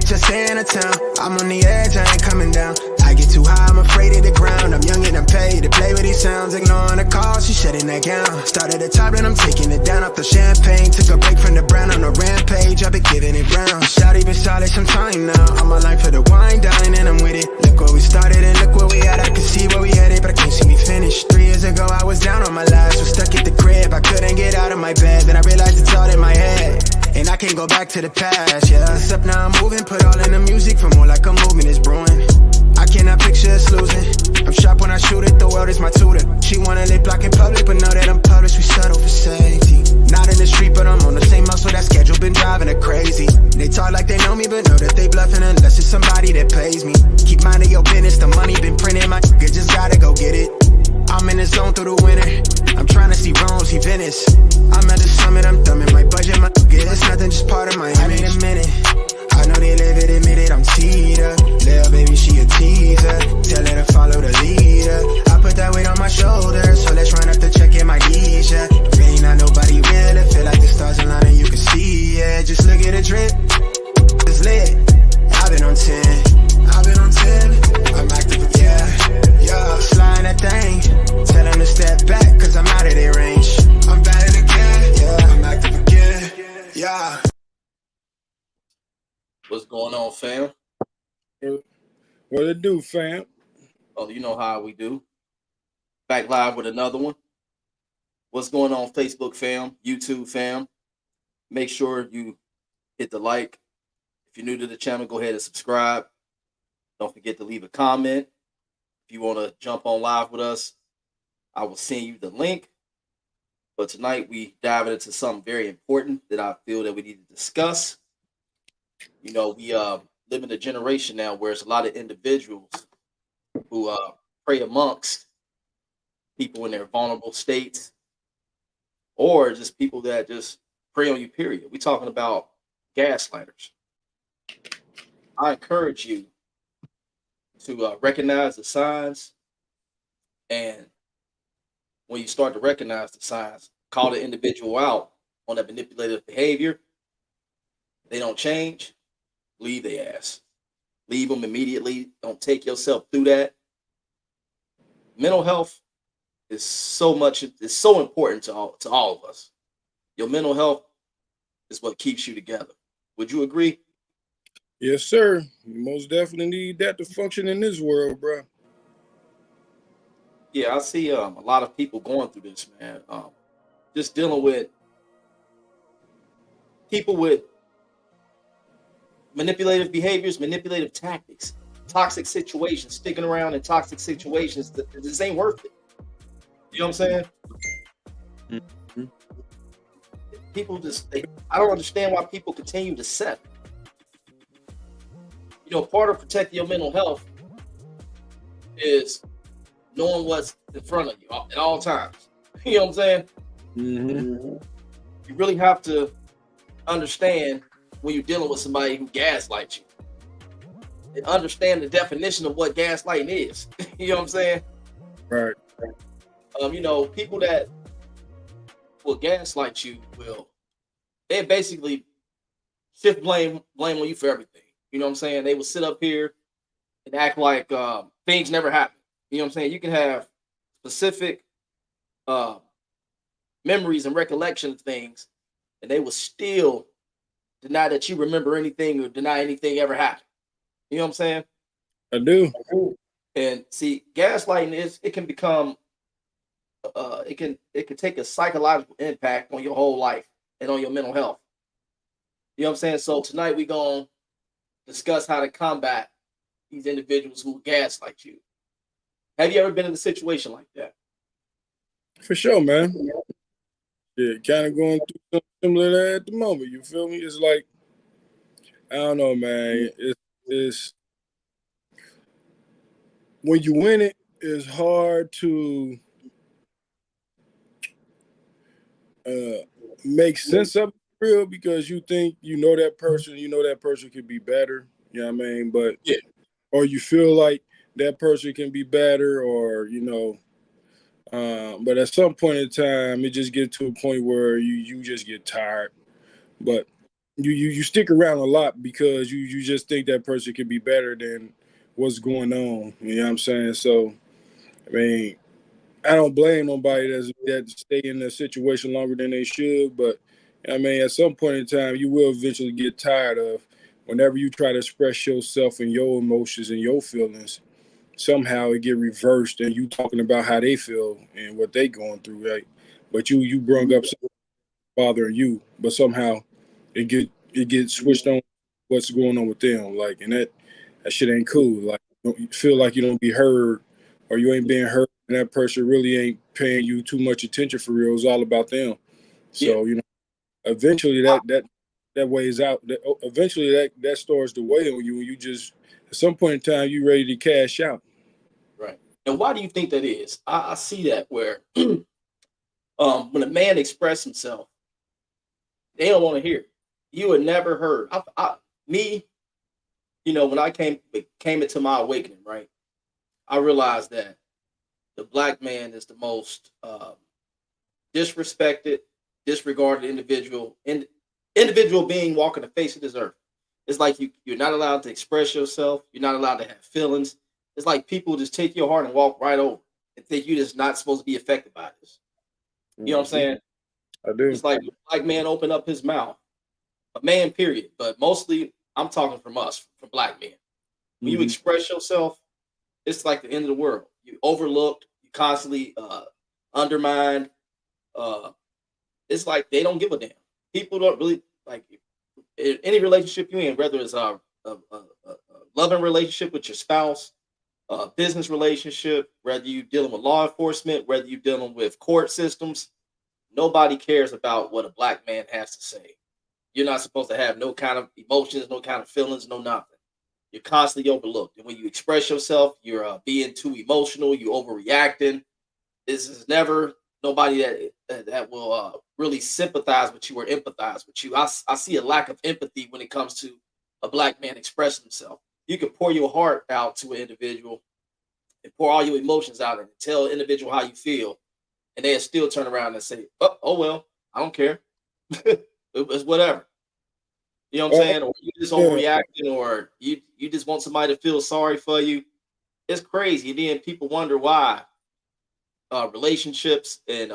just stay in a town. I'm on the edge, I ain't coming down. I get too high, I'm afraid of the ground. I'm young and I'm paid to play with these sounds. Ignoring the call, she shutting that gown. Start at the top, then I'm taking it down off the champagne. Took a break from the brown on a rampage. I've been giving it round. Shawty been solid some time now. I'm my life for the wine, dine, and I'm with it. Look where we started and look where we at. I can see where we headed, but I can't see me finish. 3 years ago, I was down on my last. Was stuck at the crib, I couldn't get out of my bed. Then I realized it's all in my head, and I can't go back to the past, yeah. Except now I'm moving, put all in the music for more like a movement is brewing. I cannot picture us losing. I'm sharp when I shoot it, the world is my tutor. She wanna lip block in public, but know that I'm published, we settle for safety. Not in the street, but I'm on the same muscle, that schedule been driving her crazy. They talk like they know me, but know that they bluffing unless it's somebody that pays me. Keep minding your business, the money been printed, my nigga just gotta go get it. I'm in the zone through the winter. I'm trying to see Rome, see Venice. I'm at the summit, I'm thumbing my budget, my nigga, it's nothing, just part of my image. I need a minute. I know they live it, admit it, I'm teed up. Little baby, she a teaser. Tell her to follow the leader. I put that weight on my shoulders, so let's run up to check in my D's, yeah. Really not nobody real, I feel like the stars align and you can see, yeah. Just look at the drip, it's lit. I've been on 10, I've been on 10. I'm active, yeah. Sliding that thing, tell them to step back, cause I'm out of their range. I'm bad again, yeah. I'm active again, yeah. What's going on, fam? What it do, fam? Oh, you know how we do. Back live with another one. What's going on, Facebook fam, YouTube fam? Make sure you hit the like. If you're new to the channel, go ahead and subscribe. Don't forget to leave a comment. If you want to jump on live with us, I will send you the link. But tonight we dive into something very important that I feel that we need to discuss. You know, we live in a generation now where it's a lot of individuals who prey amongst people in their vulnerable states, or just people that just prey on you, period. We're talking about gaslighters. I encourage you to recognize the signs, and when you start to recognize the signs, call the individual out on that manipulative behavior. They don't change, leave their ass. Leave them immediately. Don't take yourself through that. Mental health is so important to all of us. Your mental health is what keeps you together. Would you agree? Yes, sir. You most definitely need that to function in this world, bro. Yeah, I see a lot of people going through this, man. Just dealing with people with manipulative behaviors, manipulative tactics, toxic situations, sticking around in toxic situations that this ain't worth it. You know what I'm saying? Mm-hmm. People I don't understand why people continue to settle. You know, part of protecting your mental health is knowing what's in front of you at all times. You know what I'm saying? Mm-hmm. You really have to understand when you're dealing with somebody who gaslights you, and understand the definition of what gaslighting is. You know what I'm saying? Right. You know, people that will gaslight you they basically shift blame on you for everything. You know what I'm saying? They will sit up here and act like things never happen. You know what I'm saying? You can have specific memories and recollection of things, and they will still deny that you remember anything or deny anything ever happened. You know what I'm saying? I do. And see, gaslighting it can become it can take a psychological impact on your whole life and on your mental health. You know what I'm saying? So tonight we're gonna discuss how to combat these individuals who gaslight you. Have you ever been in a situation like that? For sure, man. Yeah, kind of going through something similar to that at the moment. You feel me? It's like, I don't know, man. It's when you win it, it's hard to make sense of it real, because you think you know that person could be better. You know what I mean? But yeah, or you feel like that person can be better, or but at some point in time, it just gets to a point where you just get tired. But you stick around a lot because you just think that person could be better than what's going on. You know what I'm saying? So I mean, I don't blame nobody that stay in a situation longer than they should, but I mean, at some point in time, you will eventually get tired of whenever you try to express yourself and your emotions and your feelings. Somehow it get reversed, and you talking about how they feel and what they going through, right? But you brung up something bothering you, but somehow it gets switched on what's going on with them, like, and that shit ain't cool. Like, you feel like you don't be heard, or you ain't being heard, and that person really ain't paying you too much attention for real. It's all about them. Yeah. So eventually that weighs out. Eventually that stores to weigh on you, and you just at some point in time you ready to cash out. Right. And why do you think that is? I see that where when a man expresses himself, they don't want to hear it. You were never heard. Me, when I came into my awakening, right? I realized that the black man is the most disrespected, disregarded individual being walking the face of this earth. It's like you're not allowed to express yourself. You're not allowed to have feelings. It's like people just take your heart and walk right over and think you're just not supposed to be affected by this. You know what I'm saying? I do. It's like a black man open up his mouth, a man, period. But mostly, I'm talking from us, from black men. When you express yourself, it's like the end of the world. You overlooked. You constantly undermined. It's like they don't give a damn. People don't really like any relationship you're in, whether it's a loving relationship with your spouse, a business relationship, whether you're dealing with law enforcement, whether you're dealing with court systems. Nobody cares about what a black man has to say. You're not supposed to have no kind of emotions, no kind of feelings, no nothing. You're constantly overlooked. And when you express yourself, you're being too emotional, you're overreacting. This is never nobody that will really sympathize with you or empathize with you. I see a lack of empathy when it comes to a black man expressing himself. You can pour your heart out to an individual and pour all your emotions out and tell an individual how you feel, and they'll still turn around and say, "Oh well, I don't care. It's whatever." You know what I'm saying? Or you just overreacting, or you just want somebody to feel sorry for you. It's crazy. And then people wonder why relationships and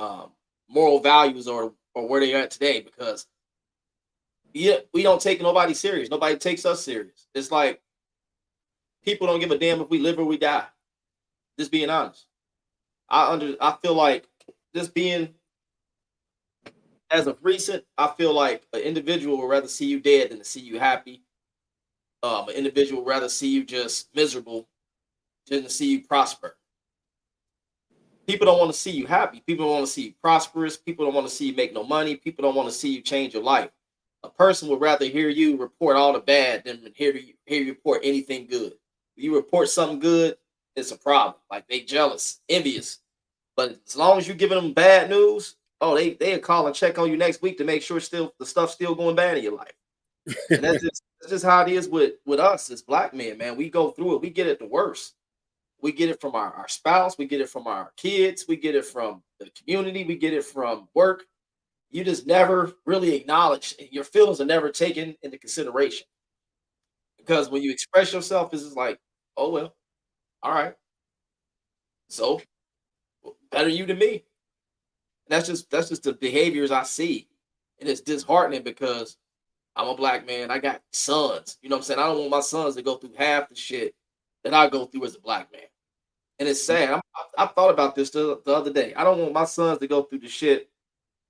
moral values are where they are at today, because we don't take nobody serious. Nobody takes us serious. It's like people don't give a damn if we live or we die. Just being honest. I feel like just being as of recent, I feel like an individual would rather see you dead than to see you happy. An individual would rather see you just miserable than to see you prosper. People don't want to see you happy. People don't want to see you prosperous. People don't want to see you make no money. People don't want to see you change your life. A person would rather hear you report all the bad than hear you report anything good. If you report something good, it's a problem. Like they jealous, envious. But as long as you're giving them bad news, oh, they'll call and check on you next week to make sure the stuff's still going bad in your life. And that's just how it is with us as black men, man. We go through it. We get it the worst. We get it from our spouse. We get it from our kids. We get it from the community. We get it from work. You just never really acknowledge. Your feelings are never taken into consideration. Because when you express yourself, it's just like, oh, well, all right. So better you than me. That's just the behaviors I see. And it's disheartening because I'm a black man. I got sons. You know what I'm saying? I don't want my sons to go through half the shit that I go through as a black man. And it's sad. I thought about this the other day. I don't want my sons to go through the shit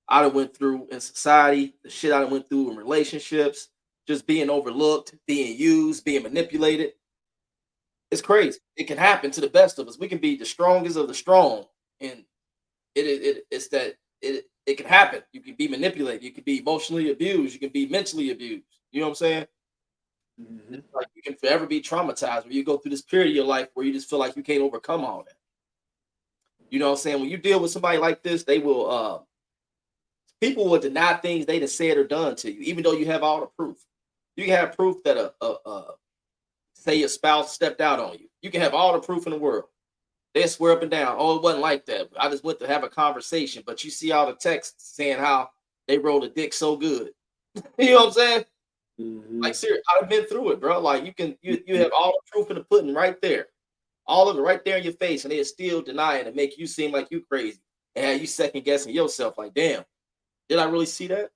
I done went through in society, the shit I done went through in relationships, just being overlooked, being used, being manipulated. It's crazy. It can happen to the best of us. We can be the strongest of the strong, and it can happen. You can be manipulated. You can be emotionally abused. You can be mentally abused. You know what I'm saying? It's like you can forever be traumatized where you go through this period of your life where you just feel like you can't overcome all that. You know what I'm saying? When you deal with somebody like this, they will people will deny things they have said or done to you, even though you have all the proof. You can have proof that say your spouse stepped out on you. You can have all the proof in the world. They swear up and down, oh, it wasn't like that. I just went to have a conversation, but you see all the texts saying how they rolled a dick so good. You know what I'm saying? Like, seriously, I've been through it, bro. Like, you have all the proof in the pudding right there, all of it right there in your face, and they're still denying and make you seem like you crazy and have you second guessing yourself. Like, damn, did I really see that?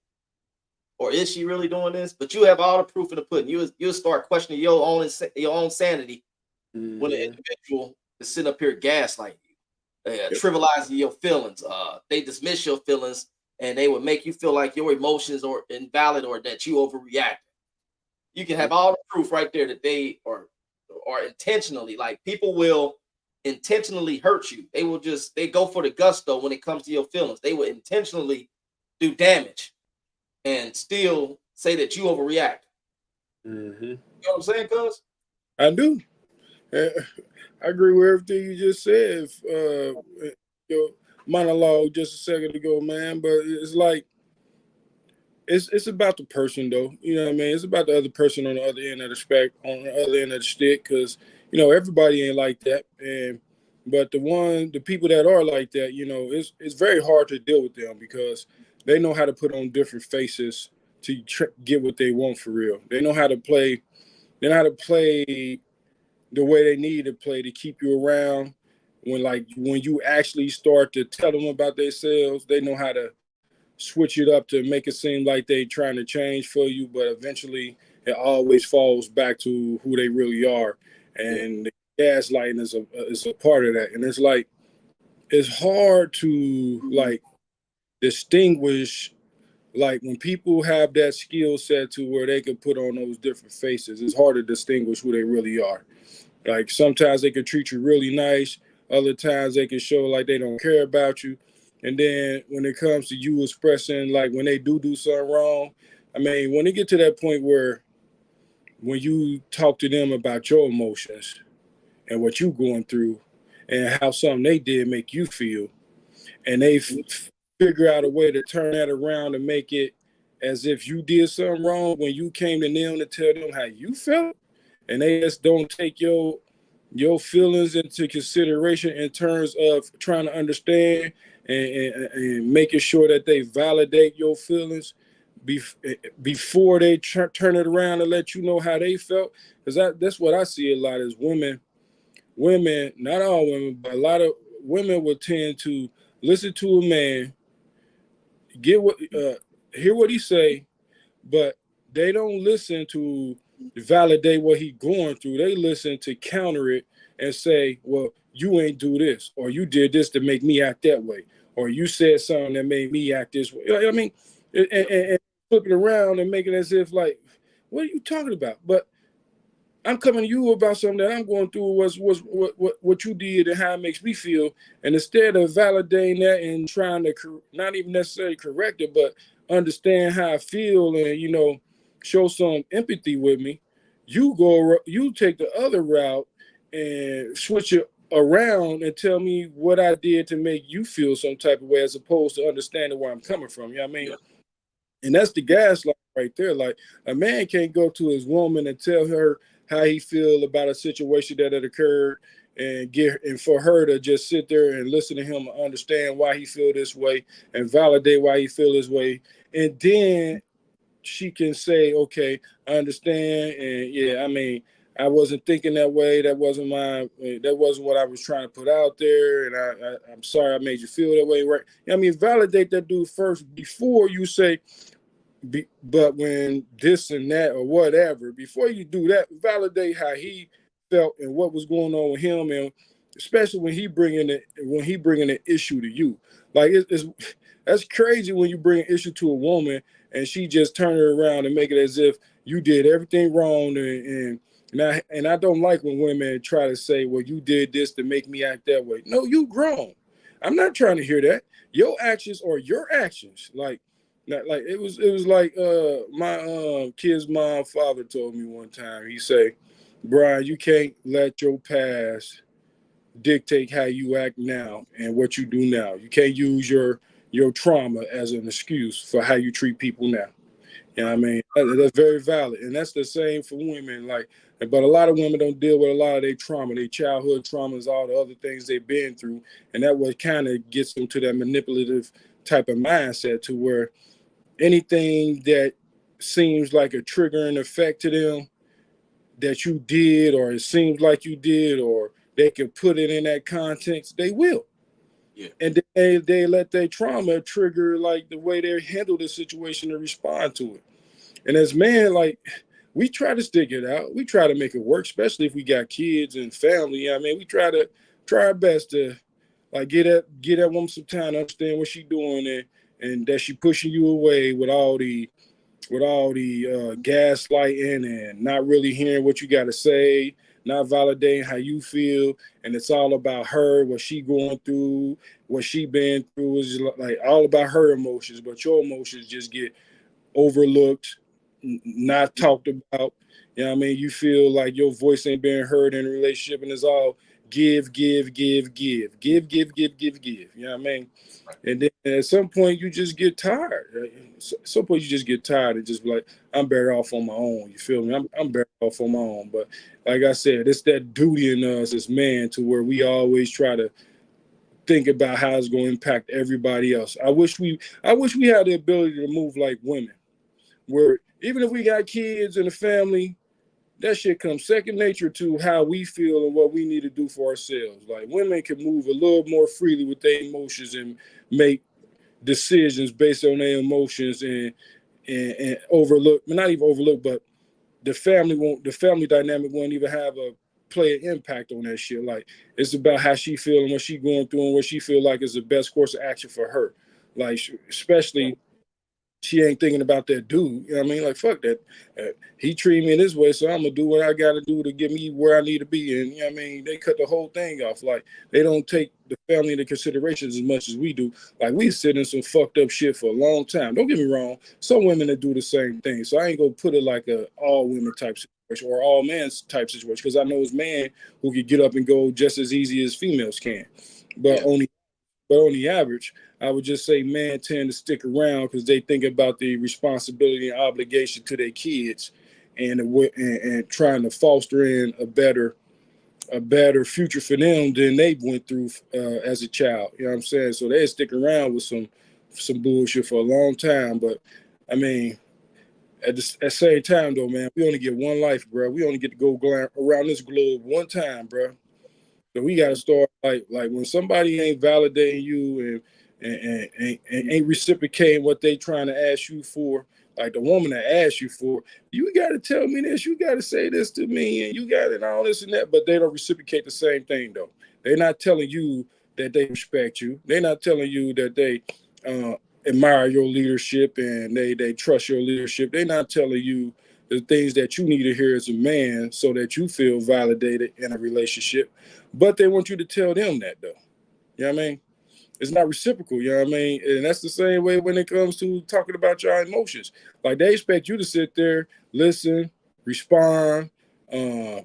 Or is she really doing this? But you have all the proof in the pudding. You'll start questioning your own sanity when an individual is sitting up here gaslighting you, trivializing your feelings. They dismiss your feelings and they would make you feel like your emotions are invalid or that you overreact. You can have all the proof right there that they are intentionally, like, people will intentionally hurt you. They go for the gusto when it comes to your feelings. They will intentionally do damage and still say that you overreact. You know what I'm saying, cuz? I do. I agree with everything you just said. Your monologue just a second ago, man. But it's like it's about the person, though. You know what I mean? It's about the other person on the other end of the on the other end of the stick, because everybody ain't like that. But the people that are like that, it's very hard to deal with them because they know how to put on different faces to get what they want for real. They know how to play. They know how to play the way they need to play to keep you around. When you actually start to tell them about themselves, they know how to switch it up to make it seem like they trying to change for you, but eventually it always falls back to who they really are. And the gaslighting is a part of that. And it's like it's hard to like distinguish, like when people have that skill set to where they can put on those different faces. It's hard to distinguish who they really are. Like sometimes they can treat you really nice, other times they can show like they don't care about you. And then when it comes to you expressing, like when they do something wrong, I mean, when they get to that point where when you talk to them about your emotions and what you going through and how something they did make you feel, and they figure out a way to turn that around and make it as if you did something wrong when you came to them to tell them how you felt, and they just don't take your feelings into consideration in terms of trying to understand and making sure that they validate your feelings before they turn it around and let you know how they felt. Because that's what I see a lot is women, not all women, but a lot of women will tend to listen to a man, hear what he say, but they don't listen to validate what he going through. They listen to counter it and say, well, you ain't do this, or you did this to make me act that way, or you said something that made me act this way. I mean, and flip it around and make it as if like, what are you talking about? But I'm coming to you about something that I'm going through was what you did and how it makes me feel. And instead of validating that and trying to not even necessarily correct it, but understand how I feel and show some empathy with me, you take the other route and switch it around and tell me what I did to make you feel some type of way, as opposed to understanding where I'm coming from. You know what I mean? Yeah. And that's the gaslight right there. Like a man can't go to his woman and tell her how he feel about a situation that had occurred and for her to just sit there and listen to him and understand why he feel this way and validate why he feel this way. And then she can say, okay, I understand. And yeah, I mean, I wasn't thinking that way. That wasn't what I was trying to put out there. And I'm sorry I made you feel that way. Right. I mean, validate that dude first before you say, but when this and that or whatever, before you do that, validate how he felt and what was going on with him, and especially when he bringing an issue to you. Like it's that's crazy when you bring an issue to a woman and she just turn it around and make it as if you did everything wrong. And I don't like when women try to say, well, you did this to make me act that way. No, you grown. I'm not trying to hear that. Your actions are your actions. Like it was like my kid's father told me one time. He say, Brian, you can't let your past dictate how you act now and what you do now. You can't use your trauma as an excuse for how you treat people now. You know what I mean? That's very valid. And that's the same for women. Like, but a lot of women don't deal with a lot of their trauma, their childhood traumas, all the other things they've been through. And that what kind of gets them to that manipulative type of mindset to where anything that seems like a triggering effect to them that you did, or it seems like you did, or they can put it in that context, they will. Yeah. And they let their trauma trigger like the way they handle the situation and respond to it. And as men, like, we try to stick it out. We try to make it work, especially if we got kids and family. I mean, we try our best to like get that woman some time to understand what she's doing, and that she pushing you away with all the gaslighting and not really hearing what you got to say, not validating how you feel, and it's all about her, what she going through, what she been through. Is like all about her emotions, but your emotions just get overlooked, not talked about. You know what I mean? You feel like your voice ain't being heard in a relationship, and it's all give, give, give, give, give, give, give, give, give. You know what I mean? And then at some point you just get tired. Right? At some point you just get tired and just be like, I'm better off on my own. You feel me? I'm better off on my own. But like I said, it's that duty in us as men to where we always try to think about how it's going to impact everybody else. I wish we had the ability to move like women, where even if we got kids and a family, that shit comes second nature to how we feel and what we need to do for ourselves. Like women can move a little more freely with their emotions and make decisions based on their emotions, and overlook, not even overlook, but the family dynamic won't even have a play an impact on that shit. Like it's about how she feel and what she going through and what she feel like is the best course of action for her. Like especially she ain't thinking about that dude. You know what I mean? Like, fuck that. He treated me in this way, so I'm gonna do what I gotta do to get me where I need to be. And you know what I mean? They cut the whole thing off. Like, they don't take the family into consideration as much as we do. Like, we sit in some fucked up shit for a long time. Don't get me wrong. Some women that do the same thing. So I ain't gonna put it like a all women type situation or all men's type situation, because I know it's men who can get up and go just as easy as females can. But Yeah. on the average, I would just say men tend to stick around because they think about the responsibility and obligation to their kids, and trying to foster in a better future for them than they went through as a child. You know what I'm saying? So they stick around with some bullshit for a long time. But I mean, at the same time though, man, we only get one life, bro. We only get to go around this globe one time, bro. So we got to start like when somebody ain't validating you and ain't reciprocating what they trying to ask you for, like the woman that asked you for, you got to tell me this, you got to say this to me, and you got it all this and that, but they don't reciprocate the same thing though. They're not telling you that they respect you. They're not telling you that they uh, admire your leadership and they trust your leadership. They're not telling you the things that you need to hear as a man so that you feel validated in a relationship. But they want you to tell them that though. You know what I mean? It's not reciprocal, you know what I mean? And that's the same way when it comes to talking about your emotions. Like they expect you to sit there, listen, respond,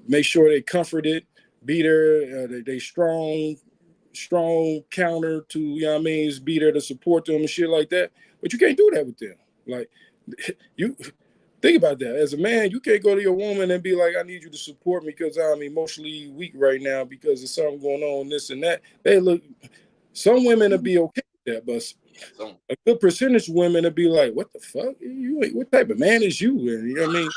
make sure they comforted, be there, they strong counter to, you know what I mean, be there to support them and shit like that. But you can't do that with them. Like you think about that. As a man, you can't go to your woman and be like, I need you to support me because I'm emotionally weak right now because there's something going on, this and that. Some women will be okay with that, but So, a good percentage of women will be like, what the fuck? What type of man is you? And you know what I mean?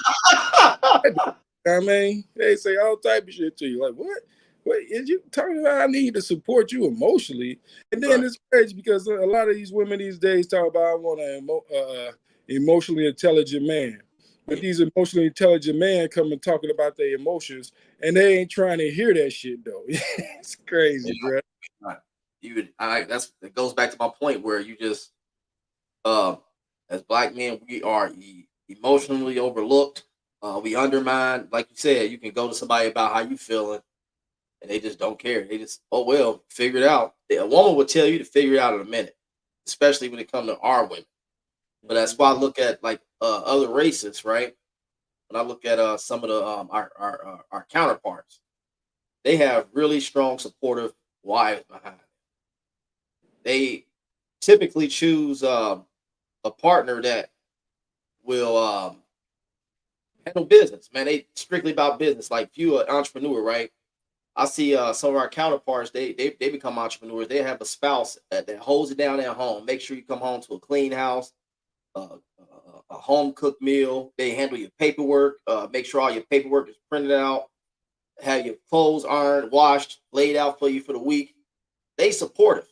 You know what I mean? They say all type of shit to you. Like, what? What is you talking about? I need to support you emotionally. And then right. it's crazy because a lot of these women these days talk about I want an emotionally intelligent man. But Yeah. these emotionally intelligent men come and talking about their emotions, and they ain't trying to hear that shit though. It's crazy, bro. Right. That goes back to my point where you just uh as black men we are emotionally overlooked. We undermine, like you said, you can go to somebody about how you feeling and they just don't care. They just, oh well, figure it out. A woman will tell you to figure it out in a minute, especially when it comes to our women. But that's why I look at like other races, right? When I look at some of the our counterparts, they have really strong supportive wives behind them. They typically choose a partner that will handle business. Man, they strictly about business. Like if you an entrepreneur, right? I see some of our counterparts. They become entrepreneurs. They have a spouse that holds it down at home. Make sure you come home to a clean house, a home cooked meal. They handle your paperwork. Make sure all your paperwork is printed out. Have your clothes ironed, washed, laid out for you for the week. They supportive.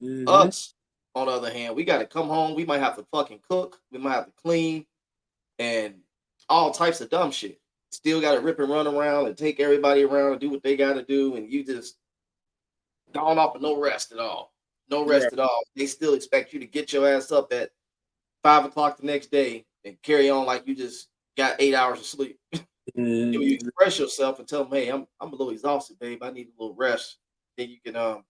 Mm-hmm. Us, on the other hand, we got to come home. We might have to fucking cook. We might have to clean and all types of dumb shit. Still got to rip and run around and take everybody around and do what they got to do. And you just gone off with no rest at all. No rest Right. at all. They still expect you to get your ass up at 5 o'clock the next day and carry on like you just got 8 hours of sleep. You Mm-hmm. express yourself and tell them, hey, I'm a little exhausted, babe. I need a little rest. Then you can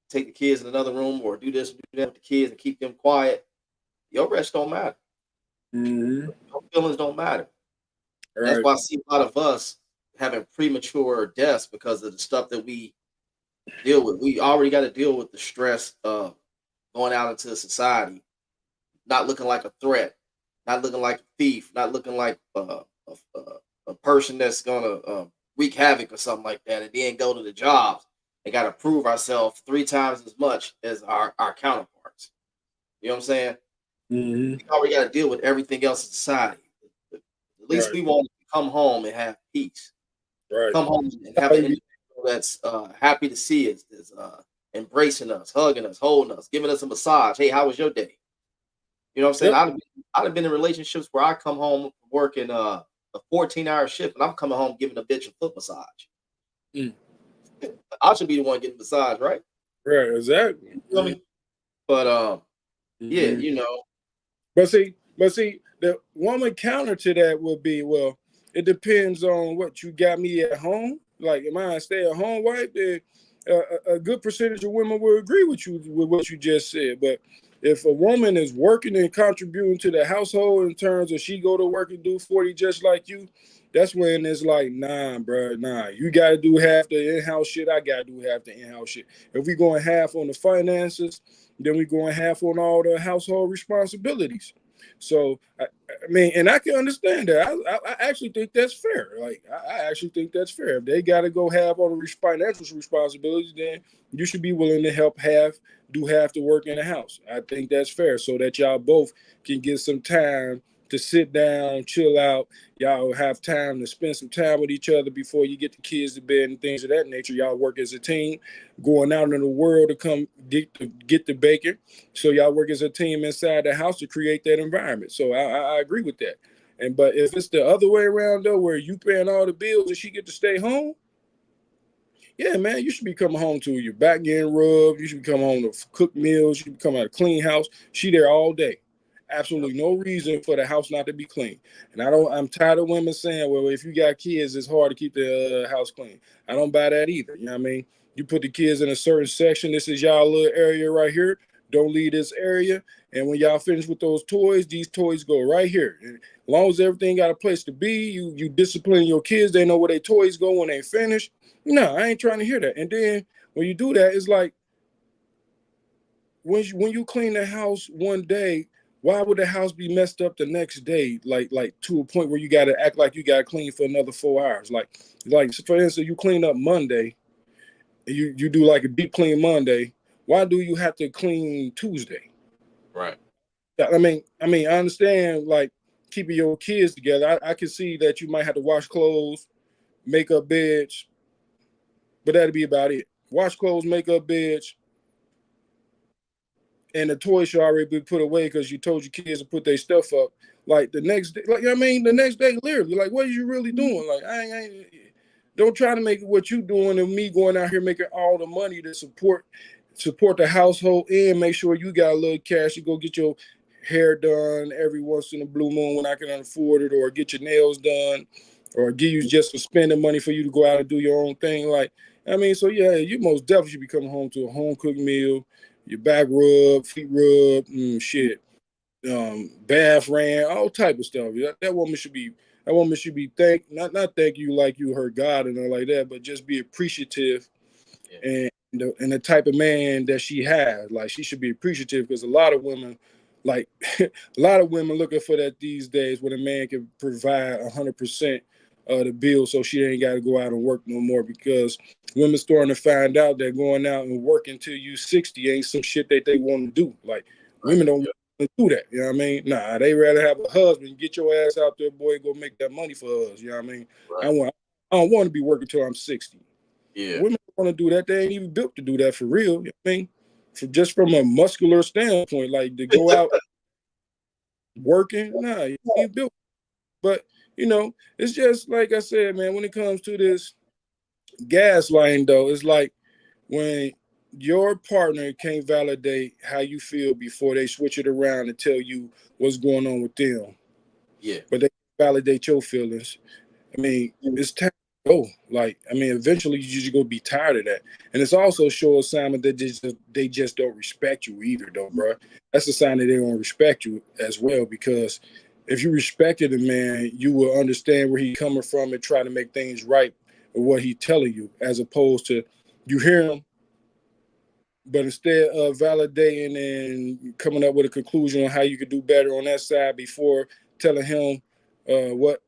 take the kids in another room or do this, do that with the kids and keep them quiet. Your rest don't matter. Mm-hmm. Your feelings don't matter. And that's Right. why I see a lot of us having premature deaths because of the stuff that we deal with. We already got to deal with the stress of going out into society, not looking like a threat, not looking like a thief, not looking like a person that's gonna wreak havoc or something like that, and then go to the jobs and got to prove ourselves 3 times as much as our counterparts. You know what I'm saying? Mm-hmm. We already got to deal with everything else in society. At least Right. we want to come home and have peace. Right. Come home and have an individual that's happy to see us, is embracing us, hugging us, holding us, giving us a massage. Hey, how was your day? You know what I'm saying? Yep. I've been in relationships where I come home working a 14-hour shift and I'm coming home giving a bitch a foot massage. Mm. I should be the one getting a massage, right? Right. Exactly. You know what I mean? But yeah, Mm-hmm. you know, But see, the woman counter to that would be, well, it depends on what you got me at home. Like, am I a stay-at-home wife? Then a good percentage of women will agree with you with what you just said. But if a woman is working and contributing to the household in terms of she go to work and do 40 just like you, that's when it's like, nah, bro, nah. You got to do half the in-house shit. I got to do half the in-house shit. If we going half on the finances, then we going half on all the household responsibilities. So I mean, and I can understand that. I actually think that's fair. Like I actually think that's fair. If they got to go have all the financial responsibilities, then you should be willing to help do half the work in the house. I think that's fair, so that y'all both can get some time to sit down, chill out. Y'all have time to spend some time with each other before you get the kids to bed and things of that nature. Y'all work as a team, going out in the world to come get the bacon. So y'all work as a team inside the house to create that environment. So I agree with that. But if it's the other way around though, where you paying all the bills and she get to stay home, yeah, man, you should be coming home to your back getting rubbed. You should be coming home to cook meals. You should be coming out a clean house. She there all day. Absolutely no reason for the house not to be clean. And I'm tired of women saying, well, if you got kids, it's hard to keep the house clean. I don't buy that either. You know what I mean? You put the kids in a certain section. This is y'all little area right here. Don't leave this area. And when y'all finish with those toys, these toys go right here. And as long as everything got a place to be, you discipline your kids. They know where their toys go when they finish. No, I ain't trying to hear that. And then when you do that, it's like when you clean the house one day, why would the house be messed up the next day? Like to a point where you got to act like you got to clean for another 4 hours. Like for instance, you clean up Monday, you do like a deep clean Monday. Why do you have to clean Tuesday? right. I understand like keeping your kids together. I can see that you might have to wash clothes, make up beds, but that'd be about it. Wash clothes, make up beds, and the toys should already be put away because you told your kids to put their stuff up. Like the next day, like the next day, literally, like what are you really doing? Like don't try to make it what you doing and me going out here making all the money to support the household and make sure you got a little cash to go get your hair done every once in a blue moon when I can afford it, or get your nails done, or give you just some spending money for you to go out and do your own thing. Like so yeah, you most definitely should be coming home to a home cooked meal, your back rub, feet rub, shit, bath ran, all type of stuff. That woman should be not thank you like you her God and all like that, but just be appreciative. Yeah. And the type of man that she has, like she should be appreciative, because a lot of women, like a lot of women looking for that these days, when a man can provide 100% of the bill, so she ain't got to go out and work no more, because women starting to find out that going out and working till you 60 ain't some shit that they want to do. Like Right. women don't Yeah. to do that. You know what I mean? Nah, they rather have a husband. Get your ass out there, boy, and go make that money for us. You know what I mean? Right. I don't want to be working till I'm 60. Yeah. Women want to do that. They ain't even built to do that for real. You know what I mean? Just from a muscular standpoint, like to go out working, nah, you ain't built. But it's just like I said, man. When it comes to this gaslighting, though, it's like when your partner can't validate how you feel before they switch it around and tell you what's going on with them, Yeah. but they validate your feelings. I mean, it's time to go. Like, I mean, eventually you just gonna be tired of that. And it's also show a sign that they just don't respect you either, though, bro. That's a sign that they don't respect you as well. Because if you respected a man, you will understand where he's coming from and try to make things right with what he's telling you, as opposed to you hear him, but instead of validating and coming up with a conclusion on how you could do better on that side before telling him what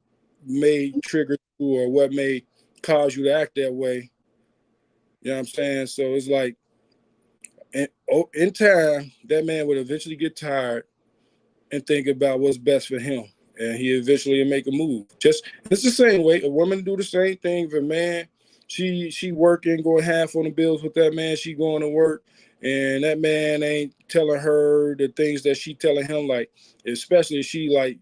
may trigger you or what may cause you to act that way. You know what I'm saying? So it's like in time, that man would eventually get tired and think about what's best for him. And he eventually make a move. Just it's the same way. A woman do the same thing. If a man, she working, going half on the bills with that man, she going to work, and that man ain't telling her the things that she telling him, like, especially if she like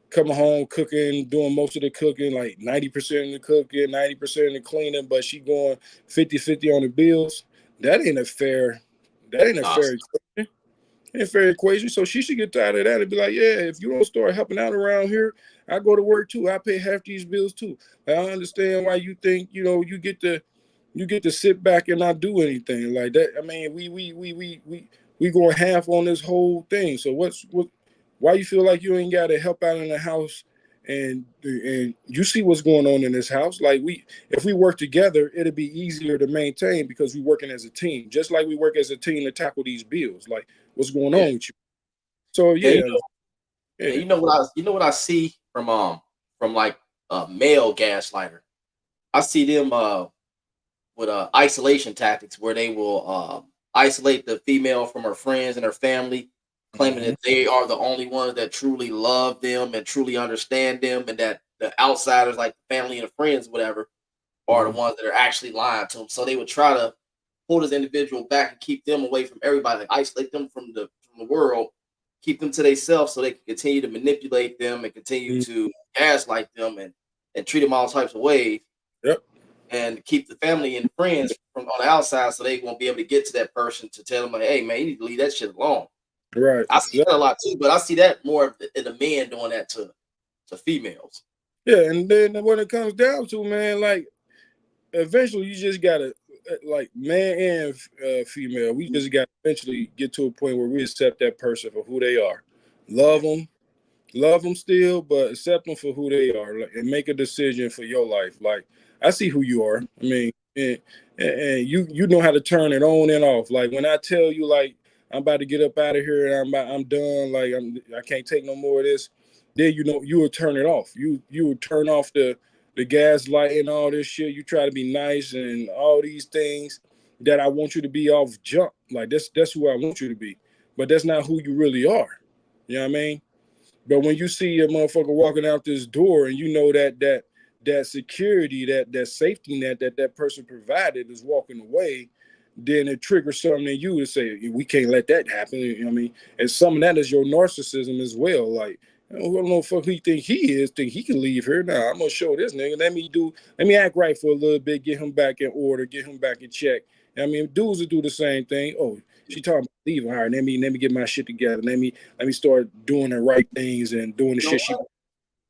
coming home cooking, doing most of the cooking, like 90% of the cooking, 90% of the cleaning, but she going 50-50 on the bills. That ain't a fair, that ain't a fair equation. Ain't a fair equation. So she should get tired of that and be like, yeah, if you don't start helping out around here, I go to work too. I pay half these bills too. I understand why you think, you get to sit back and not do anything like that. I mean, we going half on this whole thing. So why you feel like you ain't got to help out in the house and you see what's going on in this house? Like if we work together, it'll be easier to maintain because we're working as a team, just like we work as a team to tackle these bills. Like what's going Yeah. on with you? So Yeah. yeah, And you know what I see from like a male gaslighter. I see them with isolation tactics where they will isolate the female from her friends and her family, claiming Mhm. that they are the only ones that truly love them and truly understand them, and that the outsiders, like the family and the friends, whatever, are the Mhm. ones that are actually lying to them. So they would try to pull this individual back and keep them away from everybody, like isolate them from the world, keep them to themselves, so they can continue to manipulate them and continue Mhm. to gaslight them and treat them all types of ways, Yep. and keep the family and friends from on the outside, so they won't be able to get to that person to tell them, like, hey man, you need to leave that shit alone. Right. I see that a lot too, but I see that more in the men doing that to females. Yeah, and then when it comes down to, man, like eventually you just gotta like man and female, we just gotta eventually get to a point where we accept that person for who they are, Yeah, love them, love them still, but accept them for who they are, like, and make a decision for your life. Like I see who you are. I mean, and you know how to turn it on and off. Like when I tell you, like I'm about to get up out of here and I'm done. Like I can't take no more of this. Then you will turn it off. You will turn off the gaslight and all this shit. You try to be nice and all these things that I want you to be off jump. Like that's who I want you to be. But that's not who you really are. You know what I mean? But when you see a motherfucker walking out this door and you know that security, that safety net that person provided is walking away, then it triggers something in you to say, we can't let that happen. You know what I mean? And some of that is your narcissism as well. Like, I don't know fuck who he think he can leave here. Nah, I'm gonna show this nigga. Let me act right for a little bit, get him back in order, get him back in check. I mean, dudes will do the same thing. Oh, she talking about leaving. All right, let me get my shit together. Let me start doing the right things and doing the you know shit she. what?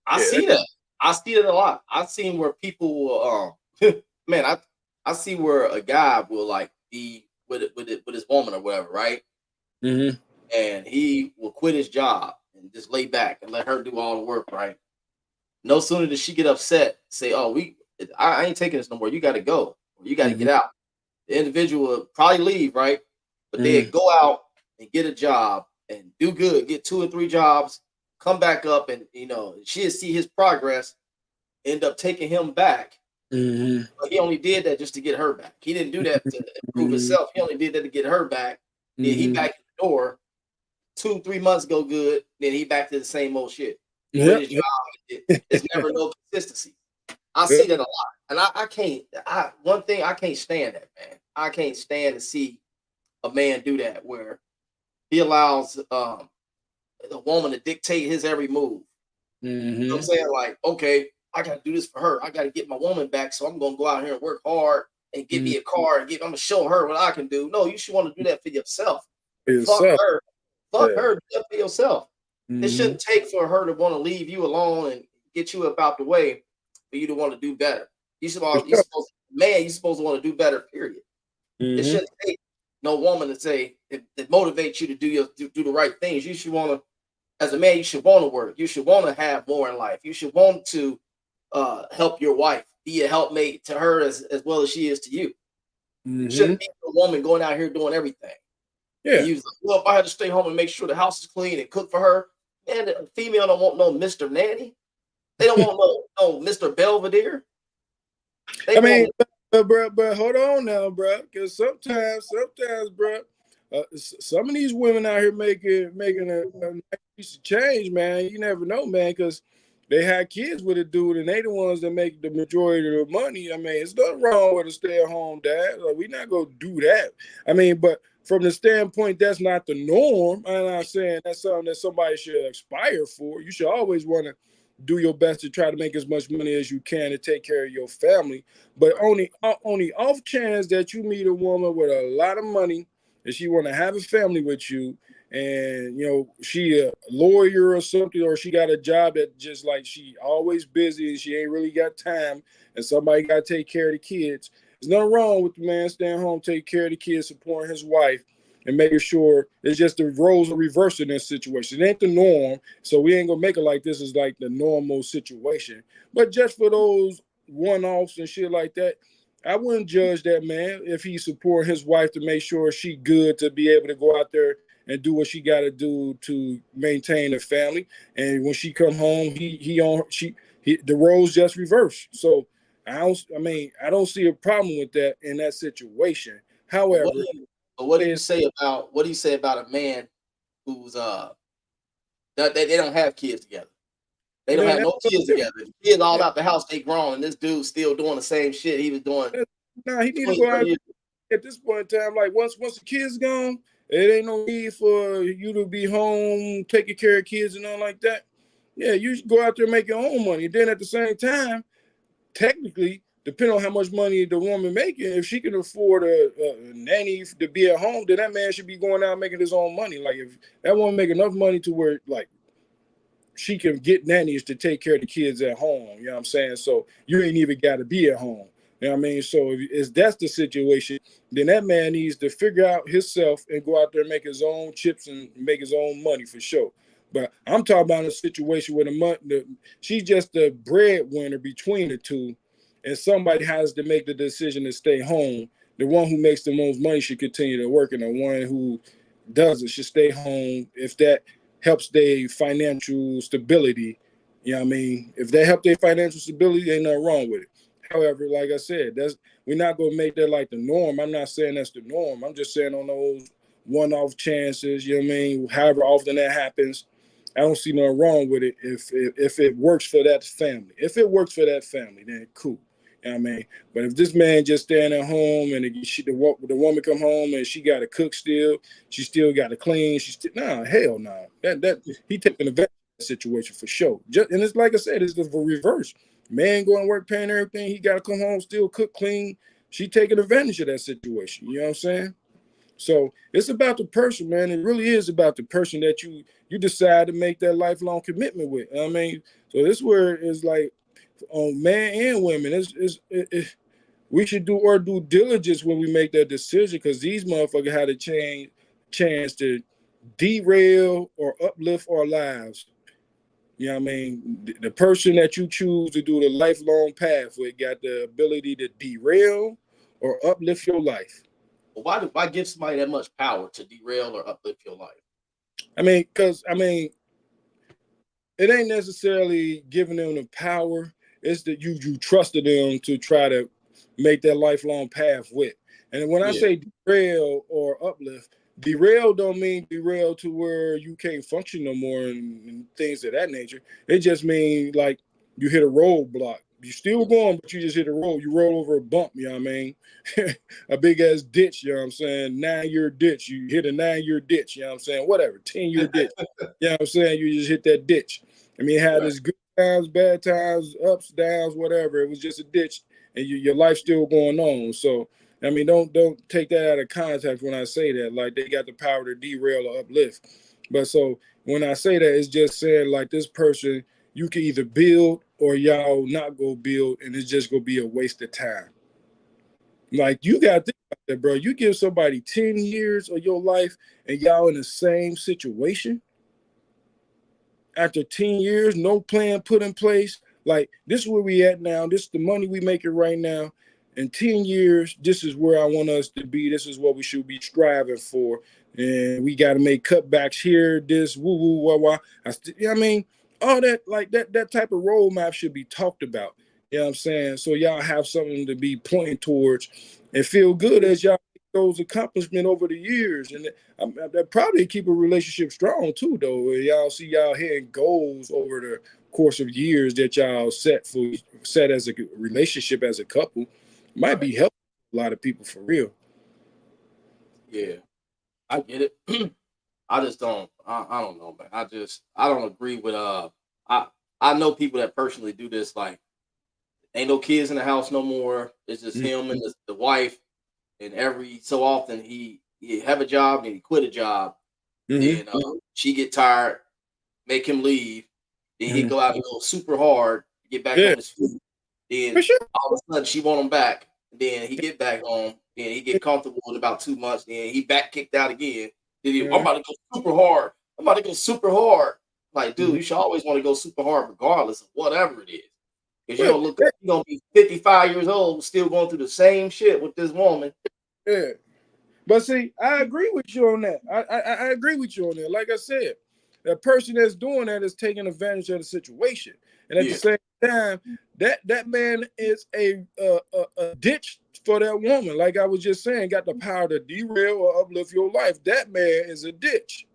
I Yeah, see that. I see it a lot. I've seen where people will, man, I see where a guy will like be with his woman or whatever, right? mm-hmm. And he will quit his job and just lay back and let her do all the work, right? No sooner does she get upset, say, "Oh, I ain't taking this no more. You got to go. Or you got to Mm-hmm. get out." The individual will probably leave, right? But they Mm-hmm. go out and get a job and do good, get 2 or 3 jobs, come back up, and she'll see his progress, end up taking him back. Mm-hmm. But he only did that just to get her back. He didn't do that to improve himself. He only did that to get her back. Then he Mm-hmm. back in the door 2-3 months go good, then he back to the same old shit. Yeah. It's never no consistency. I see that a lot, and I can't. One thing I can't stand that, man. I can't stand to see a man do that where he allows the woman to dictate his every move. You know what I'm saying? Like, okay, I got to do this for her. I got to get my woman back, so I'm gonna go out here and work hard and get me a car and I'm gonna show her what I can do. No, you should want to do that for yourself. Fuck her. Fuck her. Do that for yourself. It shouldn't take for her to want to leave you alone and get you up out the way for you to want to do better. You supposed to want to do better, period. It shouldn't take no woman to say that motivates you to do the right things. You should want to, as a man, you should want to work. You should want to have more in life. You should want to help your wife, be a helpmate to her as well as she is to you. Shouldn't be a woman going out here doing everything. Yeah. Like, well, if I had to stay home and make sure the house is clean and cook for her, man, the female don't want no Mr. Nanny. They don't want no Mr. Belvedere. But hold on now, bro, because sometimes, bro, some of these women out here making a nice piece of change, man. You never know, man, because they had kids with a dude, and they the ones that make the majority of the money. I mean, it's nothing wrong with a stay-at-home dad. We're not gonna do that. I mean, but from the standpoint, that's not the norm. I'm not saying that's something that somebody should aspire for. You should always want to do your best to try to make as much money as you can to take care of your family. But only off chance that you meet a woman with a lot of money and she want to have a family with you, and she a lawyer or something, or she got a job that just like she always busy and she ain't really got time, and somebody got to take care of the kids. There's nothing wrong with the man staying home, taking care of the kids, supporting his wife, and making sure it's just the roles are reversed in this situation. It ain't the norm, so we ain't gonna make it like this is like the normal situation. But just for those one-offs and shit like that, I wouldn't judge that man if he support his wife to make sure she good to be able to go out there and do what she got to do to maintain the family. And when she come home, the roles just reverse. So I don't see a problem with that in that situation. However, what do you say about a man who's that they don't have kids together? They don't have no kids together. The kids all out the house, they grown, and this dude's still doing the same shit he was doing. Nah, he need to go out at this point in time. Like once the kids gone, it ain't no need for you to be home taking care of kids and all like that. Yeah, you should go out there and make your own money. Then at the same time, technically, depending on how much money the woman making, if she can afford a nanny to be at home, then that man should be going out making his own money. Like if that woman make enough money to where like she can get nannies to take care of the kids at home, you know what I'm saying? So you ain't even got to be at home. You know what I mean? So if that's the situation, then that man needs to figure out himself and go out there and make his own chips and make his own money for sure. But I'm talking about a situation where she's just the breadwinner between the two, and somebody has to make the decision to stay home. The one who makes the most money should continue to work, and the one who doesn't should stay home if that helps their financial stability. You know what I mean? If they help their financial stability, ain't nothing wrong with it. However, like I said, we're not gonna make that like the norm. I'm not saying that's the norm. I'm just saying on those one-off chances, you know what I mean? However often that happens, I don't see nothing wrong with it if it works for that family. If it works for that family, then cool. You know what I mean? But if this man just staying at home and the woman come home and she got to cook still, she still got to clean, hell no. That he taking advantage of that situation for sure. And it's like I said, it's the reverse. Man going to work, paying everything, he got to come home, still cook, clean. She taking advantage of that situation. You know what I'm saying? So it's about the person, man. It really is about the person that you decide to make that lifelong commitment with. I mean, so this where it's like on man and women. We should do our due diligence when we make that decision, because these motherfuckers had a chance to derail or uplift our lives. You know what I mean? The person that you choose to do the lifelong path with got the ability to derail or uplift your life. Well, why give somebody that much power to derail or uplift your life? Because it ain't necessarily giving them the power. It's that you trusted them to try to make that lifelong path with. And when I say derail or uplift, derail don't mean derail to where you can't function no more and things of that nature. It just mean like you hit a roadblock. You still going, but you just hit a road. You roll over a bump, you know what I mean? A big ass ditch, you know what I'm saying? 9-year ditch. You hit a 9-year ditch, you know what I'm saying? Whatever, 10-year ditch. You know what I'm saying? You just hit that ditch. I mean, it had its good times, bad times, ups, downs, whatever. It was just a ditch, and your life's still going on. So I mean, don't take that out of context when I say that. Like they got the power to derail or uplift. But so when I say that, it's just saying like this person, you can either build or y'all not go build, and it's just gonna be a waste of time. Like you got to think about that, bro. You give somebody 10 years of your life, and y'all in the same situation. After 10 years, no plan put in place. Like this is where we at now. This is the money we making right now. In 10 years, this is where I want us to be. This is what we should be striving for. And we got to make cutbacks here, this, woo, woo, wah, wah. You know what I mean? All that, like that type of roadmap should be talked about. You know what I'm saying? So y'all have something to be pointing towards and feel good as y'all make those accomplishments over the years. And that probably keep a relationship strong too, though. Y'all see y'all hitting goals over the course of years that y'all set as a relationship as a couple. Might be helping a lot of people for real. Yeah, I get it. I just don't. I don't know, man. I don't agree with. I know people that personally do this. Like, ain't no kids in the house no more. It's just him and the wife. And every so often he have a job and he quit a job. Then she get tired, make him leave. Then he go out and go super hard, get back on his feet. Then all of a sudden she want him back. Then he get back home. Then he get comfortable in about 2 months. Then he back kicked out again. Then I'm about to go super hard. I'm about to go super hard. Like, dude, you should always want to go super hard regardless of whatever it is. Because you don't look like you're gonna be 55 years old, still going through the same shit with this woman. Yeah. But see, I agree with you on that. I agree with you on that. Like I said, the person that's doing that is taking advantage of the situation. And at the same time, that man is a ditch for that woman. Like I was just saying, got the power to derail or uplift your life. That man is a ditch.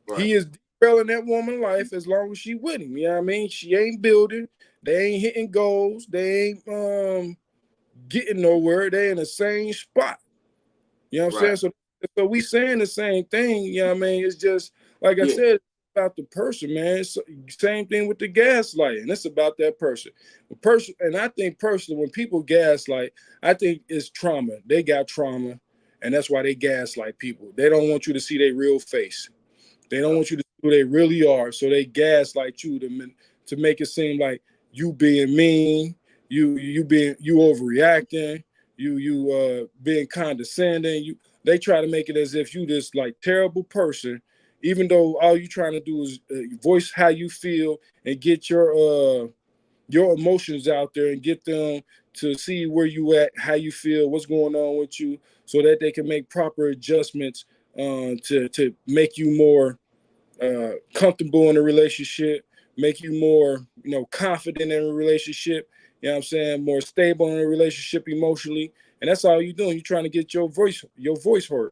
Right. He is derailing that woman's life as long as she with him. You know what I mean? She ain't building. They ain't hitting goals. They ain't getting nowhere. They in the same spot. You know what I'm saying? So we saying the same thing, you know what I mean? It's just, like I said, about the person, man. It's same thing with the gaslighting. It's about that person. And I think personally, when people gaslight, I think it's trauma. They got trauma, and that's why they gaslight people. They don't want you to see their real face. They don't want you to see who they really are, so they gaslight you to make it seem like you being mean, you overreacting, you being condescending. They try to make it as if you this like terrible person, even though all you trying to do is voice how you feel and get your emotions out there and get them to see where you at, how you feel, what's going on with you, so that they can make proper adjustments to make you more comfortable in a relationship, make you more, confident in a relationship, you know what I'm saying, more stable in a relationship emotionally. And that's all you're doing. You're trying to get your voice heard.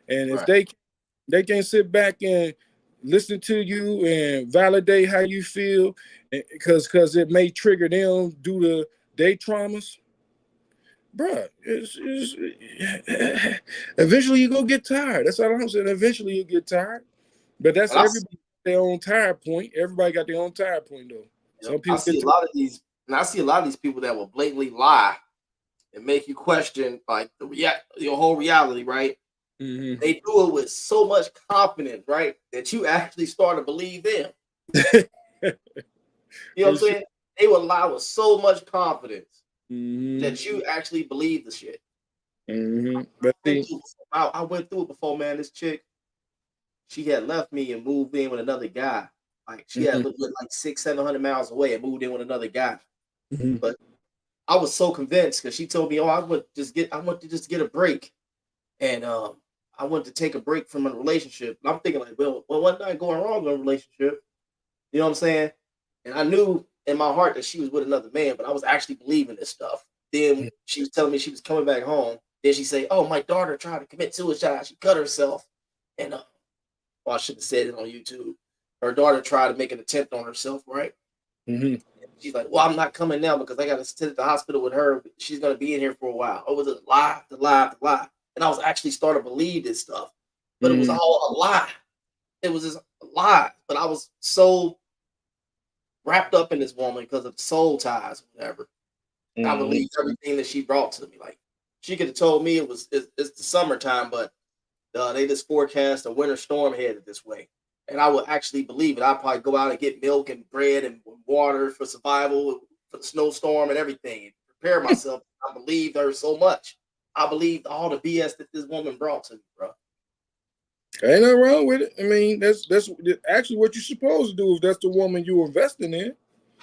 And if they can't sit back and listen to you and validate how you feel, because it may trigger them due to their traumas, bruh, eventually you go get tired. That's all I'm saying. Eventually you get tired. But that's everybody their own tired point. Everybody got their own tired point though. Some people I see a lot of these people that will blatantly lie and make you question like your whole reality, right? Mm-hmm. They do it with so much confidence, right, that you actually start to believe them. You know what I'm saying? They will lie with so much confidence that you actually believe the shit. I went through it before, man. This chick, she had left me and moved in with another guy. Like she had lived like 600-700 miles away and moved in with another guy. But I was so convinced because she told me, "Oh, I want to just get a break," and I wanted to take a break from a relationship. And I'm thinking like, well, what's not going wrong in a relationship? You know what I'm saying? And I knew in my heart that she was with another man, but I was actually believing this stuff. Then she was telling me she was coming back home. Then she say, "Oh, my daughter tried to commit suicide. She cut herself." And well, I should have said it on YouTube. Her daughter tried to make an attempt on herself, right? Mm-hmm. She's like, "Well, I'm not coming now because I got to sit at the hospital with her. She's gonna be in here for a while." Oh, was it lie, the lie, the lie? And I was actually starting to believe this stuff, but it was all a lie. It was just a lie. But I was so wrapped up in this woman because of soul ties, whatever. I Mm-hmm. believed everything that she brought to me. Like she could have told me it's the summertime, but they just forecast a winter storm headed this way. And I would actually believe it. I'd probably go out and get milk and bread and water for survival, for the snowstorm and everything, and prepare myself. I believed her so much. I believed all the BS that this woman brought to me, bro. Ain't nothing wrong with it. I mean, that's actually what you're supposed to do if that's the woman you're investing in. Ain't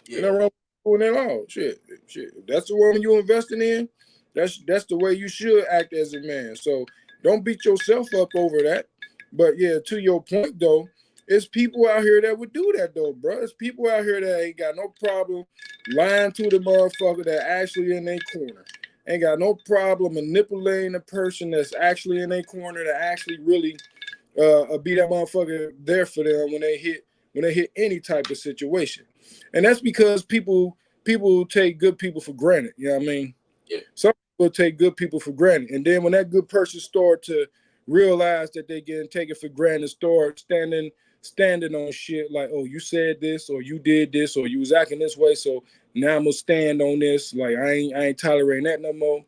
Yeah, nothing wrong with doing that all. Shit. If that's the woman you're investing in, that's the way you should act as a man. So don't beat yourself up over that. But yeah, to your point though, it's people out here that would do that though, bro. It's people out here that ain't got no problem lying to the motherfucker that actually in their corner. Ain't got no problem manipulating the person that's actually in their corner that actually really be that motherfucker there for them when they hit any type of situation. And that's because people take good people for granted. You know what I mean? yeah, Some people take good people for granted. And then when that good person start to realize that they getting taken for granted, start standing on shit like, oh, you said this or you did this or you was acting this way. So now I'm gonna stand on this. Like I ain't tolerating that no more.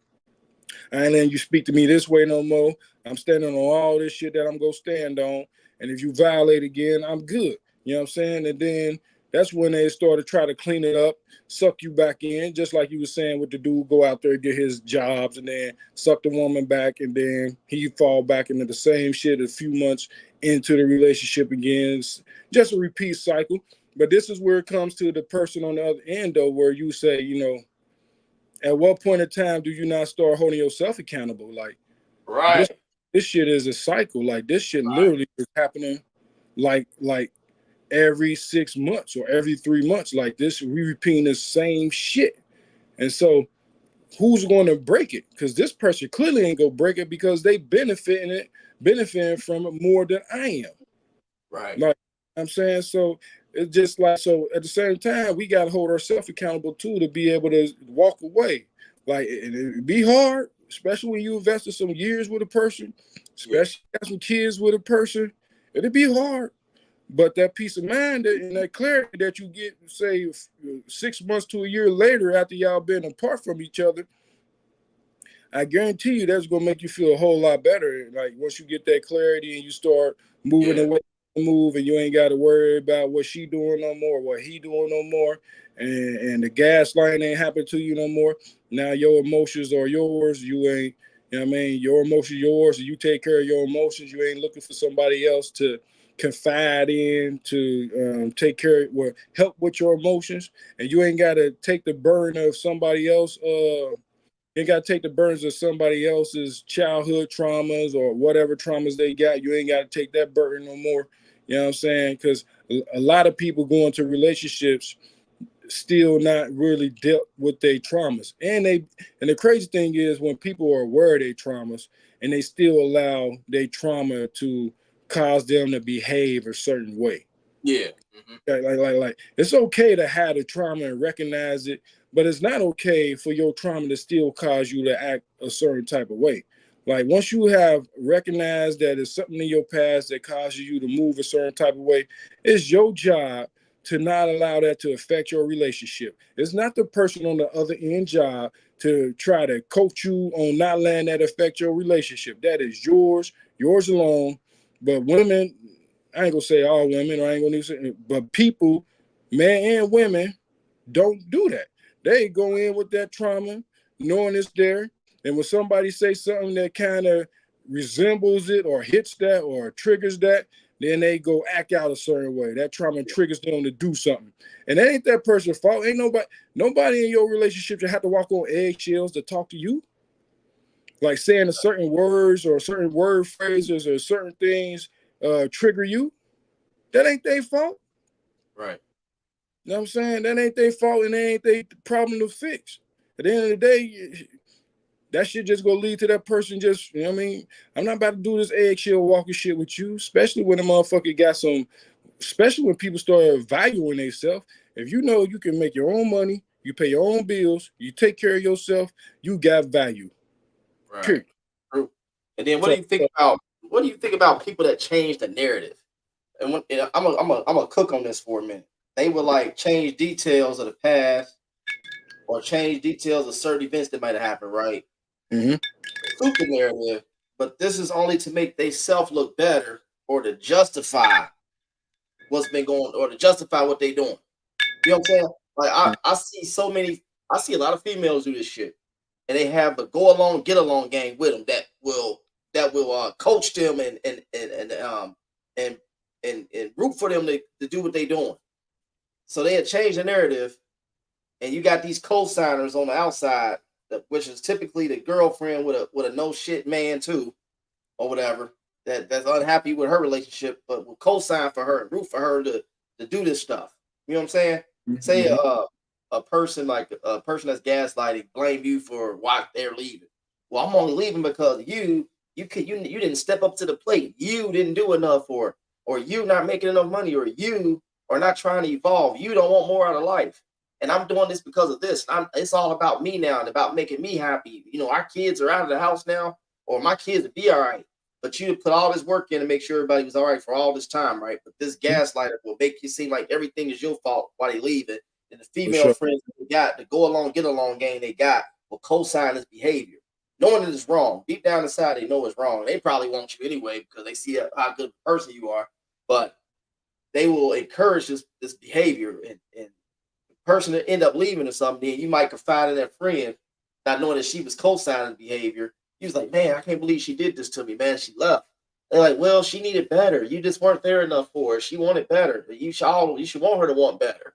I ain't letting you speak to me this way no more. I'm standing on all this shit that I'm gonna stand on. And if you violate again, I'm good. You know what I'm saying? And then that's when they start to try to clean it up, suck you back in, just like you were saying with the dude go out there and get his jobs and then suck the woman back, and then he fall back into the same shit a few months into the relationship again. It's just a repeat cycle. But this is where it comes to the person on the other end, though, where you say, you know, at what point in time do you not start holding yourself accountable? Like this, right, this shit is a cycle. Like this shit right, literally is happening, like every 6 months or every 3 months. Like this, we repeating the same shit. And so, who's going to break it? Because this person clearly ain't gonna break it because they benefiting from it more than I am. right. Like I'm saying, so it's just like so. At the same time, we got to hold ourselves accountable too to be able to walk away. Like it be hard, especially when you invested some years with a person, Yeah, especially got some kids with a person. It'll be hard, but that peace of mind and that clarity that you get, say 6 months to a year later after y'all been apart from each other, I guarantee you that's gonna make you feel a whole lot better. Like once you get that clarity and you start moving yeah, the way you move, and you ain't got to worry about what she doing no more, what he doing no more, and the gaslighting ain't happen to you no more. Now your emotions are yours. You ain't, you know what I mean? Your emotions yours, and you take care of your emotions. You ain't looking for somebody else to confide in to take care of, well, help with your emotions, and you ain't got to take the burden of somebody else you ain't got to take the burdens of somebody else's childhood traumas or whatever traumas they got. You ain't got to take that burden no more. You know what I'm saying? Because a lot of people go into relationships still not really dealt with their traumas. And the crazy thing is when people are aware of their traumas and they still allow their trauma to cause them to behave a certain way. yeah. Hmm. Like it's okay to have the trauma and recognize it, but it's not okay for your trauma to still cause you to act a certain type of way. Like once you have recognized that it's something in your past that causes you to move a certain type of way, it's your job to not allow that to affect your relationship. It's not the person on the other end job to try to coach you on not letting that affect your relationship. That is yours alone. But women, I ain't gonna say all women, or I ain't gonna say, but people, men and women, don't do that. They go in with that trauma, knowing it's there, and when somebody say something that kind of resembles it or hits that or triggers that, then they go act out a certain way. That trauma triggers them to do something, and that ain't that person's fault. Ain't nobody in your relationship should have to walk on eggshells to talk to you, like saying a certain words or certain word phrases or certain things trigger you. That ain't their fault. Right. You know what I'm saying? That ain't their fault and that ain't their problem to fix. At the end of the day, that shit just gonna lead to that person just, you know what I mean? I'm not about to do this eggshell walking shit with you, especially when the motherfucker got some, especially when people start valuing themselves. If you know you can make your own money, you pay your own bills, you take care of yourself, you got value. Right. Period. True. And then So, what do you think about people that change the narrative? And I'm a cook on this for a minute. They would like change details of the past or change details of certain events that might have happened, right? mhm. Suit the narrative, but this is only to make they self look better or to justify what's been going or to justify what they doing. You know what I'm saying? Like I see so many, I see a lot of females do this shit, and they have the go along, get along gang with them that will coach them and and root for them to do what they doing. So they had changed the narrative, and you got these co-signers on the outside, which is typically the girlfriend with a no shit man too, or whatever, that's unhappy with her relationship, but will co-sign for her and root for her to do this stuff. You know what I'm saying? Say Mhm. a person like a person that's gaslighting blame you for why they're leaving. Well, I'm only leaving because you didn't step up to the plate. You didn't do enough, or you not making enough money, or you are not trying to evolve. You don't want more out of life. And I'm doing this because of this. It's all about me now and about making me happy. You know, our kids are out of the house now, or my kids will be all right. But you put all this work in to make sure everybody was all right for all this time, right? But this gaslighter will make you seem like everything is your fault while they leave it. And the For female sure. friends that they got, the go along, get along game they got, will co-sign this behavior, knowing that it's wrong. Deep down inside, they know it's wrong. They probably want you anyway because they see how good a person you are. But they will encourage this behavior, and the person that end up leaving or something, then you might confide in that friend, not knowing that she was co-signing the behavior. He was like, man, I can't believe she did this to me, man. She left. They're like, well, she needed better. You just weren't there enough for her. She wanted better. You should want her to want better.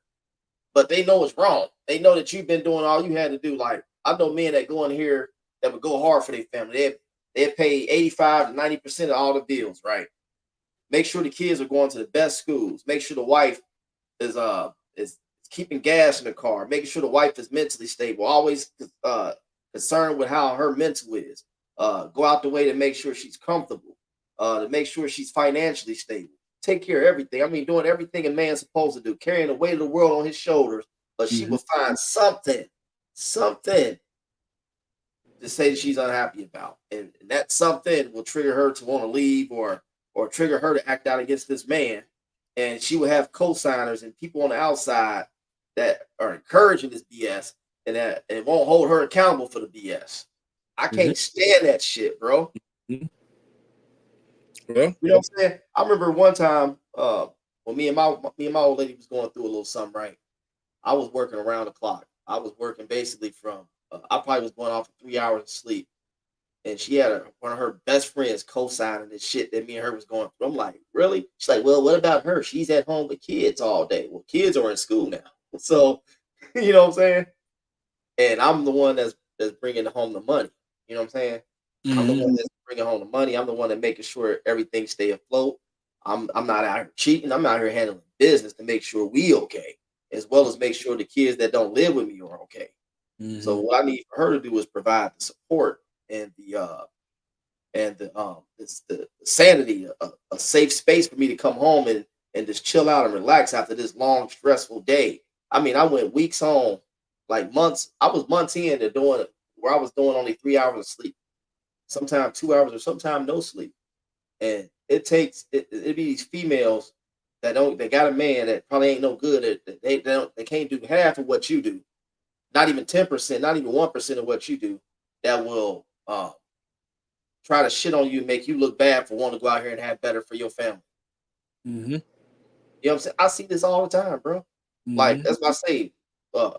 But they know it's wrong. They know that you've been doing all you had to do. Like, I know men that go in here that would go hard for their family. They pay 85 to 90% of all the bills, right? Make sure the kids are going to the best schools. Make sure the wife is keeping gas in the car, making sure the wife is mentally stable, always concerned with how her mental is. Go out the way to make sure she's comfortable, to make sure she's financially stable. Take care of everything. I mean, doing everything a man's supposed to do, carrying the weight of the world on his shoulders. But she Mhm. will find something to say that she's unhappy about, and that something will trigger her to want to leave, or trigger her to act out against this man, and she will have co-signers and people on the outside that are encouraging this BS, and that it won't hold her accountable for the BS. I Mhm. can't stand that shit, bro. Mhm. Well, You know what I'm saying? I remember one time when me and my old lady was going through a little something, right? I was working around the clock. I was working basically from I probably was going off for 3 hours of sleep, and she had one of her best friends co-signing the shit that me and her was going through. I'm like, really? She's like, well, what about her? She's at home with kids all day. Well, kids are in school now, so you know what I'm saying. And I'm the one that's bringing home the money. You know what I'm saying? I'm the mhm. one that's bringing home the money. I'm the one that making sure everything stay afloat. I'm not out here cheating. I'm out here handling business to make sure we okay, as well as make sure the kids that don't live with me are okay. So Mhm. what I need for her to do is provide the support and the sanity, a safe space for me to come home and just chill out and relax after this long stressful day. I mean, I went weeks on, like months. I was months in to doing it where I was doing only 3 hours of sleep, sometimes 2 hours, or sometimes no sleep. And it be these females that don't they got a man that probably ain't no good at they can't do half of what you do, not even 10%, not even 1% of what you do, that will try to shit on you and make you look bad for wanting to go out here and have better for your family. Mhm. You know what I'm saying? I see this all the time, bro. Like Mhm. that's why I say, uh,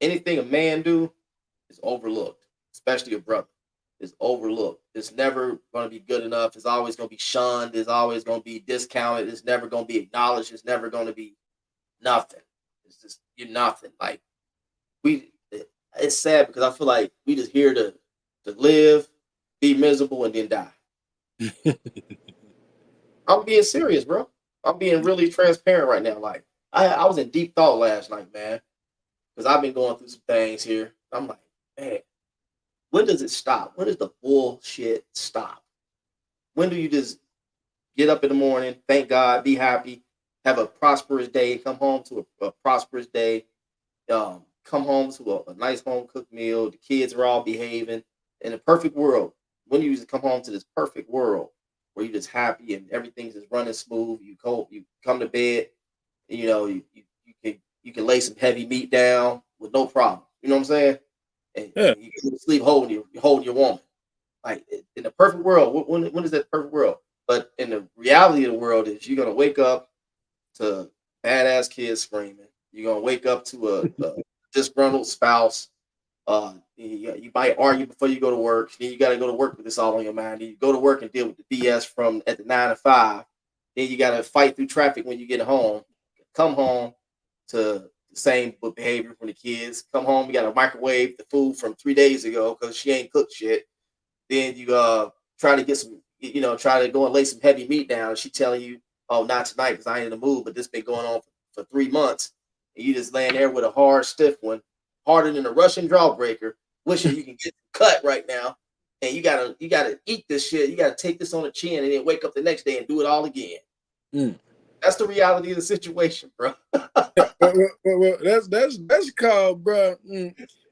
anything a man do is overlooked, especially a brother. Is overlooked. It's never going to be good enough. It's always going to be shunned. It's always going to be discounted. It's never going to be acknowledged. It's never going to be nothing. It's just you're nothing. Like it's sad because I feel like we just here to live, be miserable, and then die. I'm being serious, bro. I'm being really transparent right now. Like I was in deep thought last night, man, because I've been going through some things here. I'm like, man, when does it stop? When does the bullshit stop? When do you just get up in the morning, thank God, be happy, have a prosperous day, come home to a prosperous day, come home to a nice home cooked meal, the kids are all behaving in a perfect world. When do you just come home to this perfect world where you're just happy and everything's just running smooth? You come to bed, and, you can lay some heavy meat down with no problem. You know what I'm saying? And Yeah. you can sleep holding your woman. Like in the perfect world, when is that perfect world? But in the reality of the world is you're gonna wake up to badass kids screaming. You're gonna wake up to a disgruntled spouse. You might argue before you go to work. Then you got to go to work with this all on your mind. Then you go to work and deal with the BS from at the 9 to 5. Then you got to fight through traffic when you get home. Come home to the same behavior from the kids. Come home, you got to microwave the food from 3 days ago because she ain't cooked shit. Then you try to get some, try to go and lay some heavy meat down. And she telling you, oh, not tonight because I ain't in the mood. But this been going on for 3 months, and you just laying there with a hard, stiff one, harder than a Russian drawbreaker, wishing you can get cut right now. And you gotta eat this shit. You gotta take this on the chin and then wake up the next day and do it all again. Mm. That's the reality of the situation, bro. well, that's called, bro.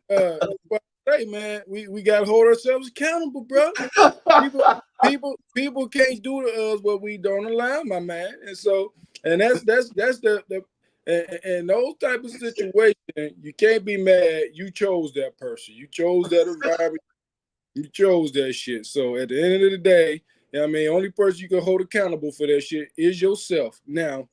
But hey, man, we gotta hold ourselves accountable, bro. People can't do to us what we don't allow, my man. And so, and that's the and those type of situations, you can't be mad. You chose that person. You chose that environment. You chose that shit. So at the end of the day, I mean, only person you can hold accountable for that shit is yourself. Now,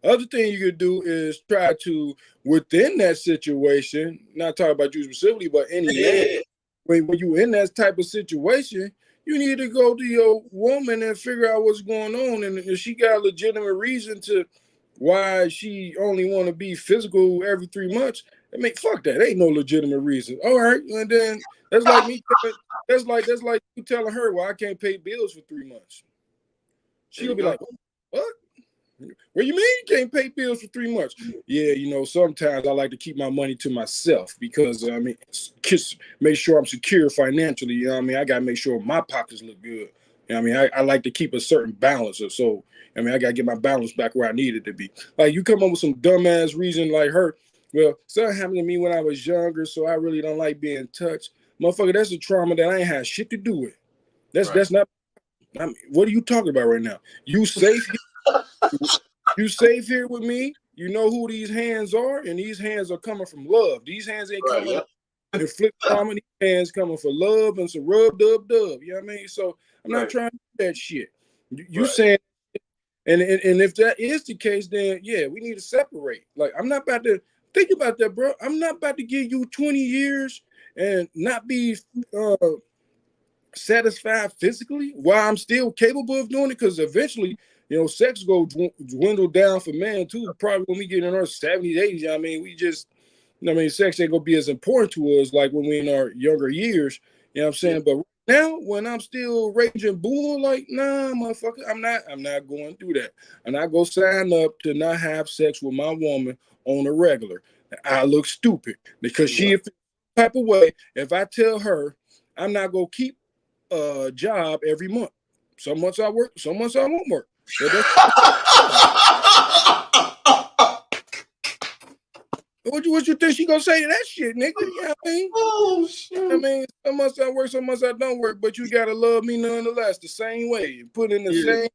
other thing you could do is try to, within that situation, not talking about you specifically, but any man, when you're in that type of situation, you need to go to your woman and figure out what's going on. And if she got a legitimate reason to why she only want to be physical every 3 months, I mean, fuck that. Ain't no legitimate reason. All right. And then that's like me. That's like you telling her, well, I can't pay bills for 3 months. She'll be like, what? What do you mean you can't pay bills for 3 months? Yeah, sometimes I like to keep my money to myself because, I mean, make sure I'm secure financially. You know what I mean? I got to make sure my pockets look good. You know what I mean? I like to keep a certain balance. So, I mean, I got to get my balance back where I need it to be. Like, you come up with some dumbass reason like her. Well, something happened to me when I was younger, so I really don't like being touched. Motherfucker, that's a trauma that I ain't had shit to do with. That's not. I mean, what are you talking about right now? You safe here? You safe here with me? You know who these hands are, and these hands are coming from love. These hands ain't coming to inflict trauma. These hands coming for love and some rub dub dub. You know what I mean? So I'm not trying to do that shit. You saying, and if that is the case, then yeah, we need to separate. Like, I'm not about to think about that, bro. I'm not about to give you 20 years and not be satisfied physically while I'm still capable of doing it, because eventually, sex go dwindle down for men too. Probably when we get in our 70s, 80s, I mean, we just, sex ain't gonna be as important to us like when we in our younger years. You know what I'm saying? But now, when I'm still raging bull, like, nah, motherfucker, I'm not going through that. And I go sign up to not have sex with my woman on a regular. I look stupid because she feels type of way if I tell her I'm not gonna keep a job every month. Some months I work, some months I won't work. What you think she gonna say to that shit, nigga? You know what I mean? Oh shit. I mean, some months I work, some months I don't work, but you gotta love me nonetheless, the same way. Put in the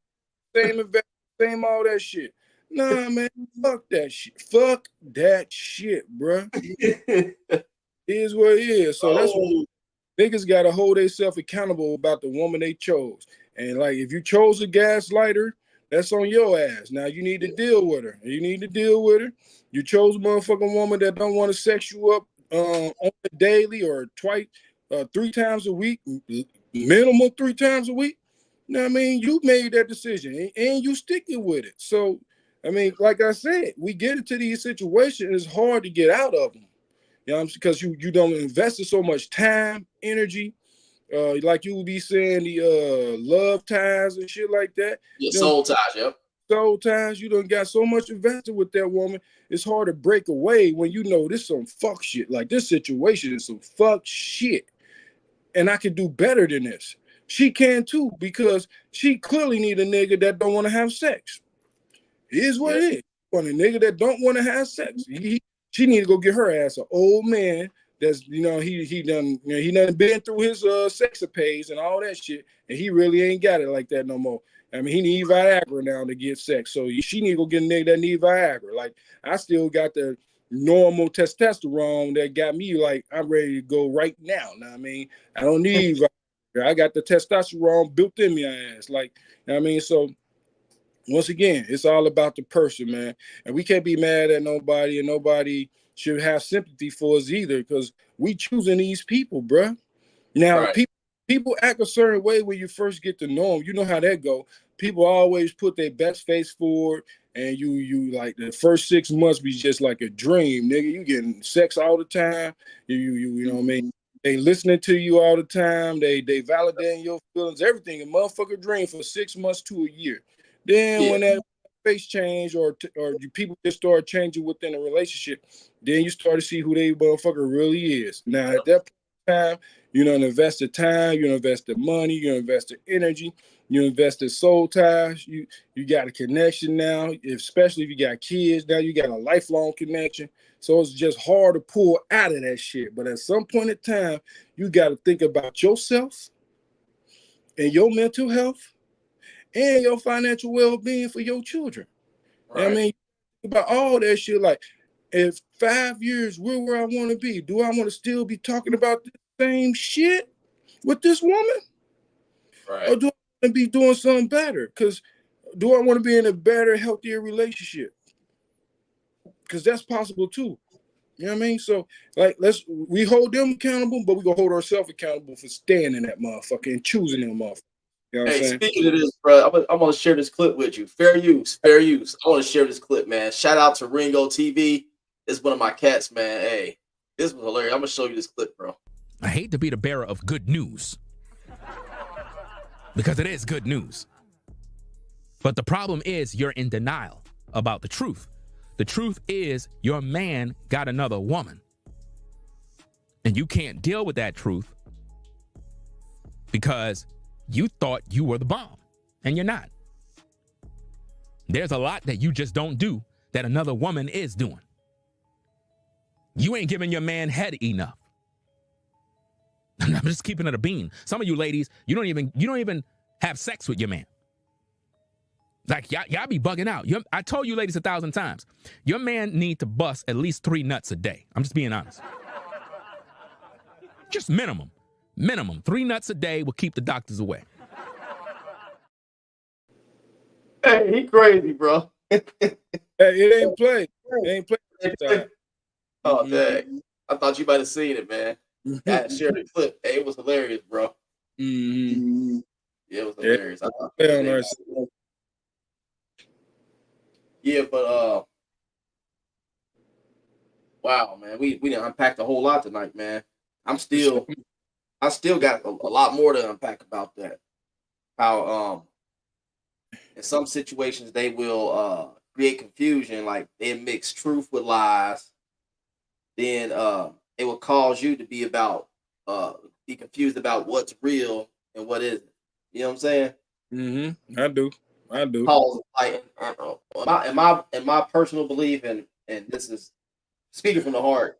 same investment, same all that shit. Nah, man, fuck that shit. Fuck that shit, bruh. It is what it is. So that's what niggas gotta hold themselves accountable about the woman they chose. And like, if you chose a gaslighter, that's on your ass. Now you need to deal with her. You need to deal with her. You chose a motherfucking woman that don't want to sex you up on a daily or twice, 3 times a week, minimum 3 times a week. You know what I mean? You made that decision and you sticking with it. So, I mean, like I said, we get into these situations, it's hard to get out of them. You know, because you don't invest so much time, energy, like you would be saying, the love ties and shit like that. Yeah, soul ties, Soul ties, you done got so much invested with that woman. It's hard to break away when you know this some fuck shit. Like, this situation is some fuck shit. and I could do better than this. She can too, because she clearly need a nigga that don't want to have sex. It is what it is. On a nigga that don't want to have sex, she need to go get her ass an old man that's, he done, he done been through his sexapades and all that shit, and he really ain't got it like that no more. I mean, he need Viagra now to get sex, so she need to go get a nigga that need Viagra. Like, I still got the normal testosterone that got me like I'm ready to go right now. Know what I mean, I don't need Viagra. I got the testosterone built in me ass. Like, you know what I mean, so. Once again, it's all about the person, man. And we can't be mad at nobody, and nobody should have sympathy for us either, because we choosing these people, bruh. Now, Right. people act a certain way when you first get to know them. You know how that go. People always put their best face forward, and you like the first 6 months be just like a dream, nigga. You getting sex all the time. You know what I mean? They listening to you all the time. They validating your feelings, everything. A motherfucker dream for 6 months to a year. Then when that face change or people just start changing within a relationship, then you start to see who they motherfucker really is. Now at that time, you don't invest the time, you invest the money, you invest the energy, you invest the soul ties. You got a connection now, especially if you got kids. Now you got a lifelong connection. So it's just hard to pull out of that shit. But at some point in time, you got to think about yourself and your mental health and your financial well-being for your children. Right. I mean, about all that shit, like, if 5 years, where I want to be? Do I want to still be talking about the same shit with this woman? Right. Or do I want to be doing something better? Because do I want to be in a better, healthier relationship? Because that's possible too. You know what I mean? So, like, we hold them accountable, but we gonna hold ourselves accountable for staying in that motherfucker and choosing them motherfucker. You know what I'm saying? Speaking of this, bro, I'm gonna share this clip with you. Fair use, fair use. I want to share this clip, man. Shout out to Ringo TV. It's one of my cats, man. Hey, this was hilarious. I'm gonna show you this clip, bro. I hate to be the bearer of good news, because it is good news. But the problem is you're in denial about the truth. The truth is your man got another woman. And you can't deal with that truth because you thought you were the bomb, and you're not. There's a lot that you just don't do that another woman is doing. You ain't giving your man head enough. I'm just keeping it a bean. Some of you ladies, you don't even have sex with your man. Like, y'all be bugging out. I told you ladies 1,000 times, your man need to bust at least 3 nuts a day. I'm just being honest. Just minimum. 3 nuts a day will keep the doctors away. Hey, he crazy, bro. Hey, it ain't play. It ain't play. Oh, dang. I thought you might have seen it, man. I shared the clip. Hey, it was hilarious, bro. Mm-hmm. Yeah, it was hilarious. Yeah, but wow, man, we didn't unpack a whole lot tonight, man. I still got a lot more to unpack about that. How in some situations they will create confusion, like they mix truth with lies. Then it will cause you to be confused about what's real and what isn't. You know what I'm saying? Mm-hmm. I do. Cause, like, in my personal belief, and this is speaking from the heart,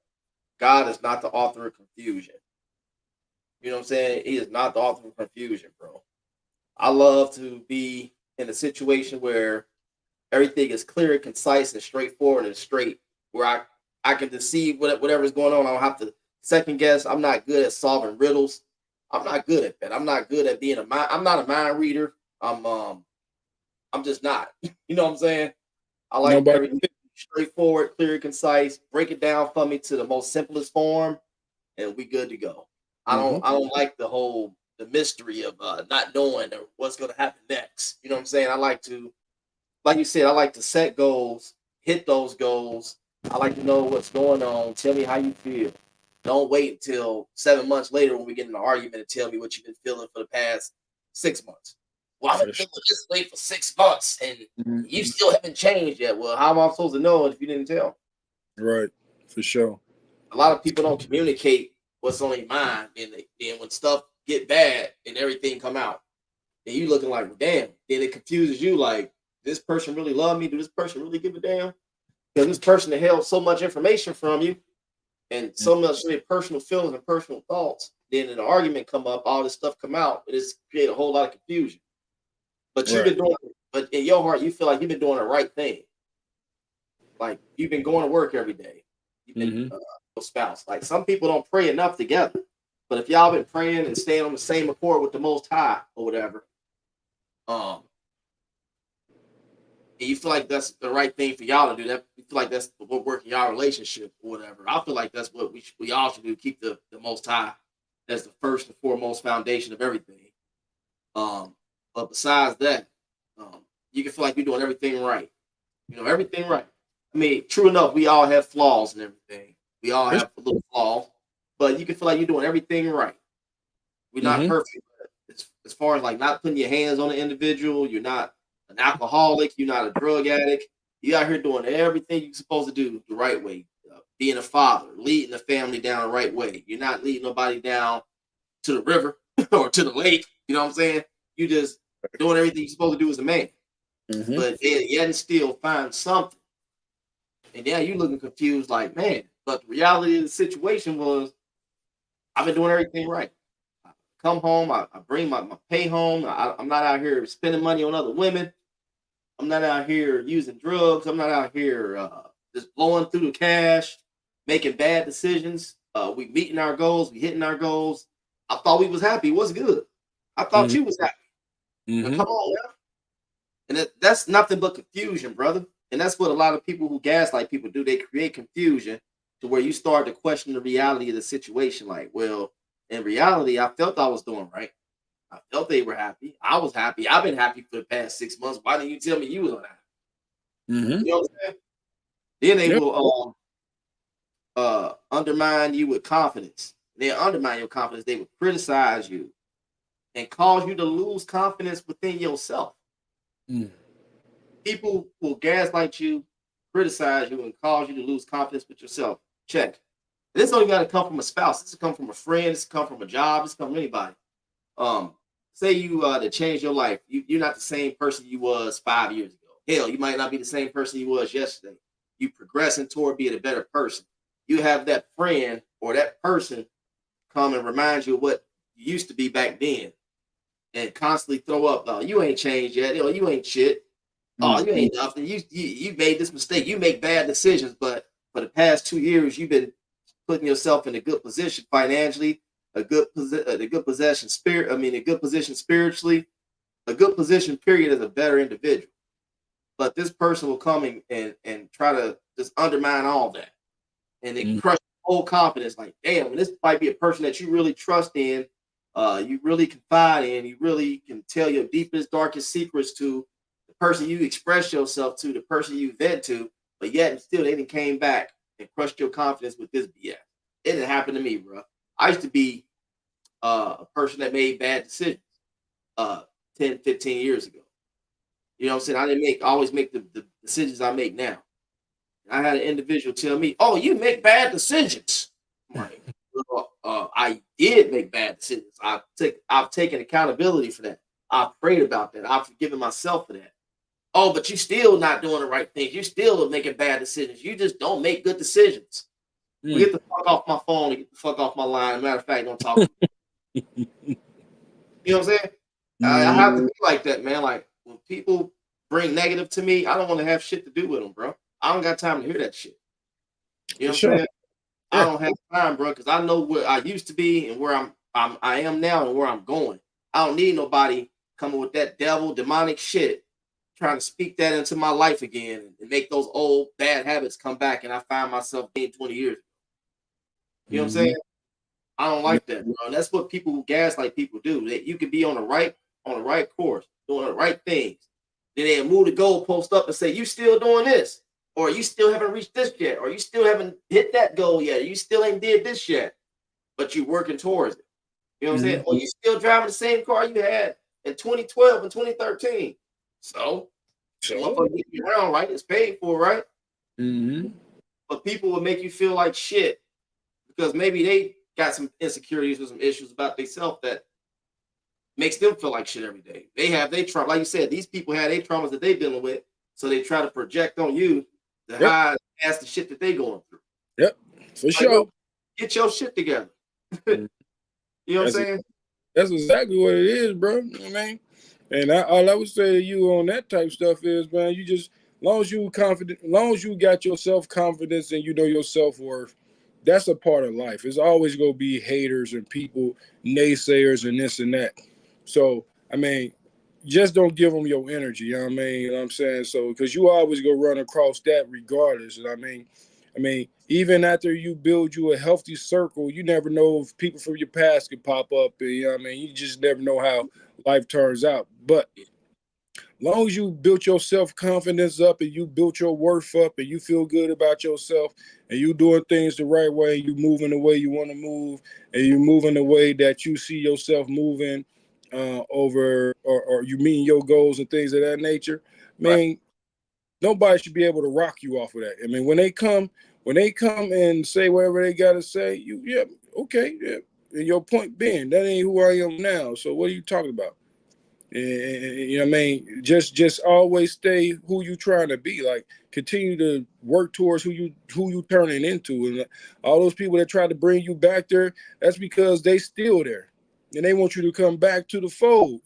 God is not the author of confusion. You know what I'm saying? He is not the author of confusion, bro. I love to be in a situation where everything is clear, concise, and straightforward and straight, where I can deceive whatever's going on. I don't have to second guess. I'm not good at solving riddles. I'm not good at that. I'm not good at being I'm not a mind reader. I'm just not. You know what I'm saying? I like everything straightforward, clear, concise. Break it down for me to the most simplest form, and we good to go. I don't like the mystery of not knowing what's going to happen next. You know what I'm saying? I like to, like you said, I like to set goals, hit those goals. I like to know what's going on. Tell me how you feel. Don't wait until 7 months later when we get in an argument and tell me what you've been feeling for the past 6 months. Well, I've been feeling this way for 6 months, and you still haven't changed yet. Well, how am I supposed to know if you didn't tell? Right, for sure. A lot of people don't communicate what's on their mind, and then when stuff get bad and everything come out, and you looking like, well, damn, then it confuses you like, this person really love me? Do this person really give a damn? Because this person held so much information from you and so much of their personal feelings and personal thoughts. Then in an argument come up, all this stuff come out, it just create a whole lot of confusion. But you've been doing, but in your heart, you feel like you've been doing the right thing. Like you've been going to work every day. You've been your spouse. Like some people don't pray enough together. But if y'all been praying and staying on the same accord with the Most High or whatever, and you feel like that's the right thing for y'all to do, that you feel like that's what work in y'all relationship or whatever. I feel like that's what we all should do. Keep the Most High as the first and foremost foundation of everything. But besides that, you can feel like you're doing everything right. You know, everything right. I mean, true enough, we all have flaws and everything. We all have a little flaws, but you can feel like you're doing everything right. We're not perfect. As far as like not putting your hands on the individual, you're not an alcoholic, you're not a drug addict. You out here doing everything you're supposed to do the right way. Being a father, leading the family down the right way. You're not leading nobody down to the river or to the lake. You know what I'm saying? You just doing everything you're supposed to do as a man. But yet and still find something. And yeah, you looking confused like, man, but the reality of the situation was I've been doing everything right. I come home, I bring my pay home. I'm not out here spending money on other women. I'm not out here using drugs. I'm not out here just blowing through the cash, making bad decisions. We meeting our goals, we hitting our goals. I thought we was happy. What's good? I thought you was happy. Now, come on now. And that's nothing but confusion, brother. And that's what a lot of people who gaslight people do. They create confusion to where you start to question the reality of the situation. Like, well, in reality, I felt I was doing right. I felt they were happy. I was happy. I've been happy for the past 6 months. Why didn't you tell me you was unhappy? You know what I'm saying? Then they will undermine you with confidence. They undermine your confidence. They will criticize you and cause you to lose confidence within yourself. People will gaslight you, criticize you, and cause you to lose confidence with yourself. Check. This don't even got to come from a spouse. This come from a friend. This come from a job. This come from anybody. Say you to change your life. You're not the same person you was 5 years ago. Hell, you might not be the same person you was yesterday. You progressing toward being a better person. You have that friend or that person come and remind you of what you used to be back then, and constantly throw up, "Oh, you ain't changed yet. Oh, you ain't shit. Oh, you ain't nothing. You made this mistake. You make bad decisions, but for the past 2 years, you've been putting yourself in a good position financially, a good position spiritually, a good position, period, as a better individual. But this person will come and try to just undermine all that. And they crush your whole confidence. Like, damn, and this might be a person that you really trust in, you really confide in, you really can tell your deepest, darkest secrets to, the person you express yourself to, the person you vent to, but yet and still they didn't came back and crushed your confidence with this BS. It didn't happen to me, bro. I used to be a person that made bad decisions 10, 15 years ago. You know what I'm saying? I didn't always make the decisions I make now. I had an individual tell me, "Oh, you make bad decisions." I'm like, well, I did make bad decisions. I've taken accountability for that. I've prayed about that. I've forgiven myself for that. Oh, but you still not doing the right things. You still making bad decisions. You just don't make good decisions. Well, get the fuck off my phone and get the fuck off my line. Matter of fact, don't talk to me. You know what I'm saying? I have to be like that, man. Like when people bring negative to me, I don't want to have shit to do with them, bro. I don't got time to hear that shit. You know what I'm saying? I don't have time, bro, because I know where I used to be and where I am now and where I'm going. I don't need nobody coming with that devil, demonic shit, trying to speak that into my life again and make those old bad habits come back and I find myself being 20 years ago. You know what I'm saying? I don't like that, bro. And that's what people who gaslight people do. That you can be on the right course, doing the right things. Then they move the goalpost up and say, "You still doing this?" Or "You still haven't reached this yet," or "You still haven't hit that goal yet," or "You still ain't did this yet," but you're working towards it. You know what I'm saying? Or you still driving the same car you had in 2012 and 2013. So motherfucker get you around, right? It's paid for, right? But people will make you feel like shit because maybe got some insecurities or some issues about themselves that makes them feel like shit every day. They have their trauma. Like you said, these people have their traumas that they're dealing with. So they try to project on you to hide past the shit that they going through. Yep, for like, sure. Bro, get your shit together. You know what I'm saying? That's exactly what it is, bro. You know what I mean? And all I would say to you on that type of stuff is, man, you just, long as you confident, long as you got your self-confidence and you know your self-worth, that's a part of life. It's always going to be haters and people, naysayers and this and that. So, I mean, just don't give them your energy, you know what I mean? You know what I'm saying? So, because you always go run across that regardless, you know what I mean, even after you build you a healthy circle, you never know if people from your past could pop up. And, you know what I mean? You just never know how life turns out. But long as you built your self-confidence up and you built your worth up and you feel good about yourself and you doing things the right way, you moving the way you want to move, and you moving the way that you see yourself moving over, or you meeting your goals and things of that nature, I mean, nobody should be able to rock you off of that. I mean, when they come and say whatever they gotta say, okay. And your point being, that ain't who I am now. So what are you talking about? And, you know what I mean? Just always stay who you trying to be. Like, continue to work towards who you turning into. And all those people that try to bring you back there, that's because they still there. And they want you to come back to the fold.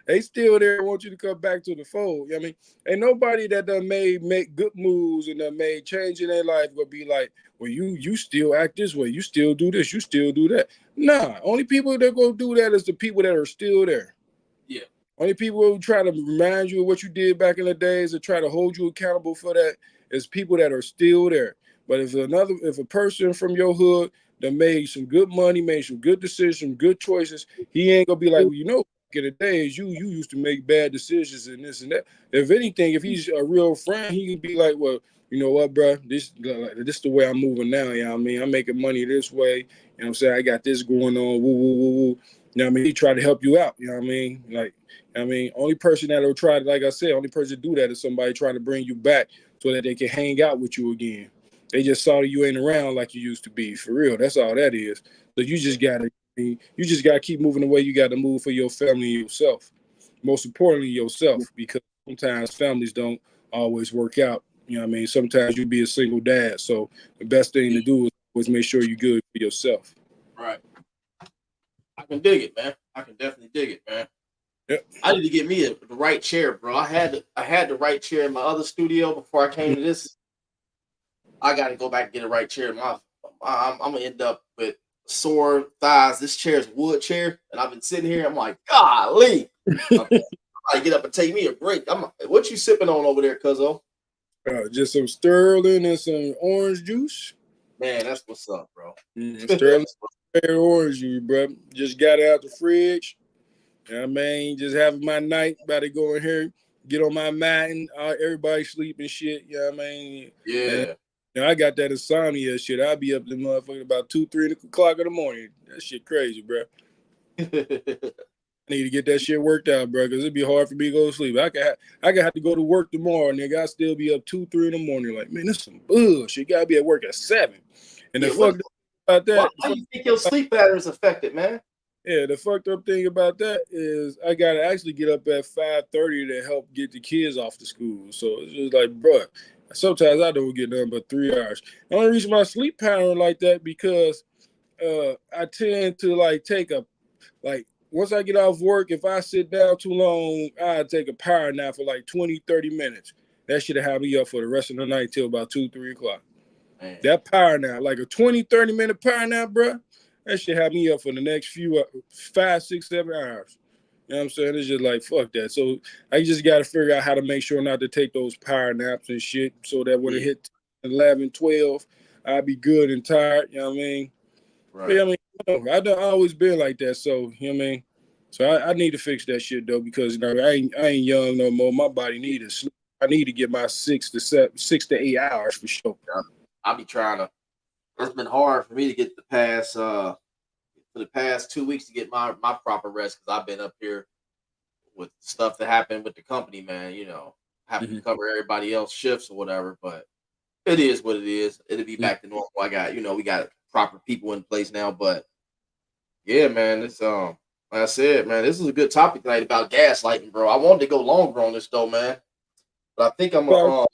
They still there and want you to come back to the fold. You know what I mean? Ain't nobody that done make good moves and done made change in their life will be like, well, you still act this way. You still do this. You still do that. Nah, only people that go do that is the people that are still there. Yeah. Only people who try to remind you of what you did back in the days or try to hold you accountable for that is people that are still there. But if a person from your hood that made some good money, made some good decisions, some good choices, he ain't gonna be like, well, you know, back in the days, you used to make bad decisions and this and that. If anything, if he's a real friend, he can be like, well, you know what, bro, this is the way I'm moving now. You know what I mean? I'm making money this way. You know what I'm saying? I got this going on. Woo, woo, woo, woo. You know what I mean? He try to help you out. You know what I mean? Like, I mean, only person that will try to, like I said, only person to do that is somebody trying to bring you back so that they can hang out with you again. They just saw that you ain't around like you used to be. For real, that's all that is. So you just gotta keep moving the way you got to move for your family and yourself. Most importantly, yourself, because sometimes families don't always work out. You know what I mean? Sometimes you be a single dad. So the best thing to do is make sure you're good for yourself. Right. I can dig it, man. I can definitely dig it, man. Yep. I need to get me the right chair, bro. I had the right chair in my other studio before I came to this. I got to go back and get the right chair. I'm gonna end up with sore thighs. This chair is a wood chair, and I've been sitting here. I'm like, golly, I get up and take me a break. What you sipping on over there, cuzzo? Just some Sterling and some orange juice. Man, that's what's up, bro. Sterling orange juice, bro. Just got it out the fridge. You know what I mean? Just having my night, about to go in here, get on my mat, and everybody sleep and shit. You know what I mean? Yeah. And I got that insomnia shit. I'll be up to motherfucking about 2-3 o'clock in the morning. That shit crazy, bro. I need to get that shit worked out, bro, because it'd be hard for me to go to sleep. I could have to go to work tomorrow, nigga. I still be up 2-3 in the morning. Like, man, this some bullshit. You gotta be at work at 7. And the fuck about that. Why do you think your sleep pattern is affected, man? Yeah, the fucked up thing about that is I gotta actually get up at 5:30 to help get the kids off to school. So it's just like, bro, sometimes I don't get done but 3 hours. The only reason my sleep pattern like that because I tend to once I get off work, if I sit down too long, I take a power nap for like 20-30 minutes. That should have me up for the rest of the night till about 2-3 o'clock. Man. That power nap, like a 20-30 minute power nap, bro. That should have me up for the next few 5, 6, 7 hours. You know what I'm saying? It's just like, fuck that. So I just got to figure out how to make sure not to take those power naps and shit so that when it hit 11, 12, I'll be good and tired. You know what I mean? Right. Yeah, I mean, I've always been like that. So, you know what I mean? So I need to fix that shit, though, because, you know, I ain't young no more. My body needs sleep. I need to get my 6 to 8 hours for sure. I'll be trying to. It's been hard for me to get for the past 2 weeks to get my proper rest because I've been up here with stuff that happened with the company, man. You know, having to cover everybody else's shifts or whatever. But it is what it is. It'll be back to normal. We got proper people in place now. But yeah, man, it's like I said, man, this is a good topic tonight about gaslighting, bro. I wanted to go longer on this though, man, but I think I'm gonna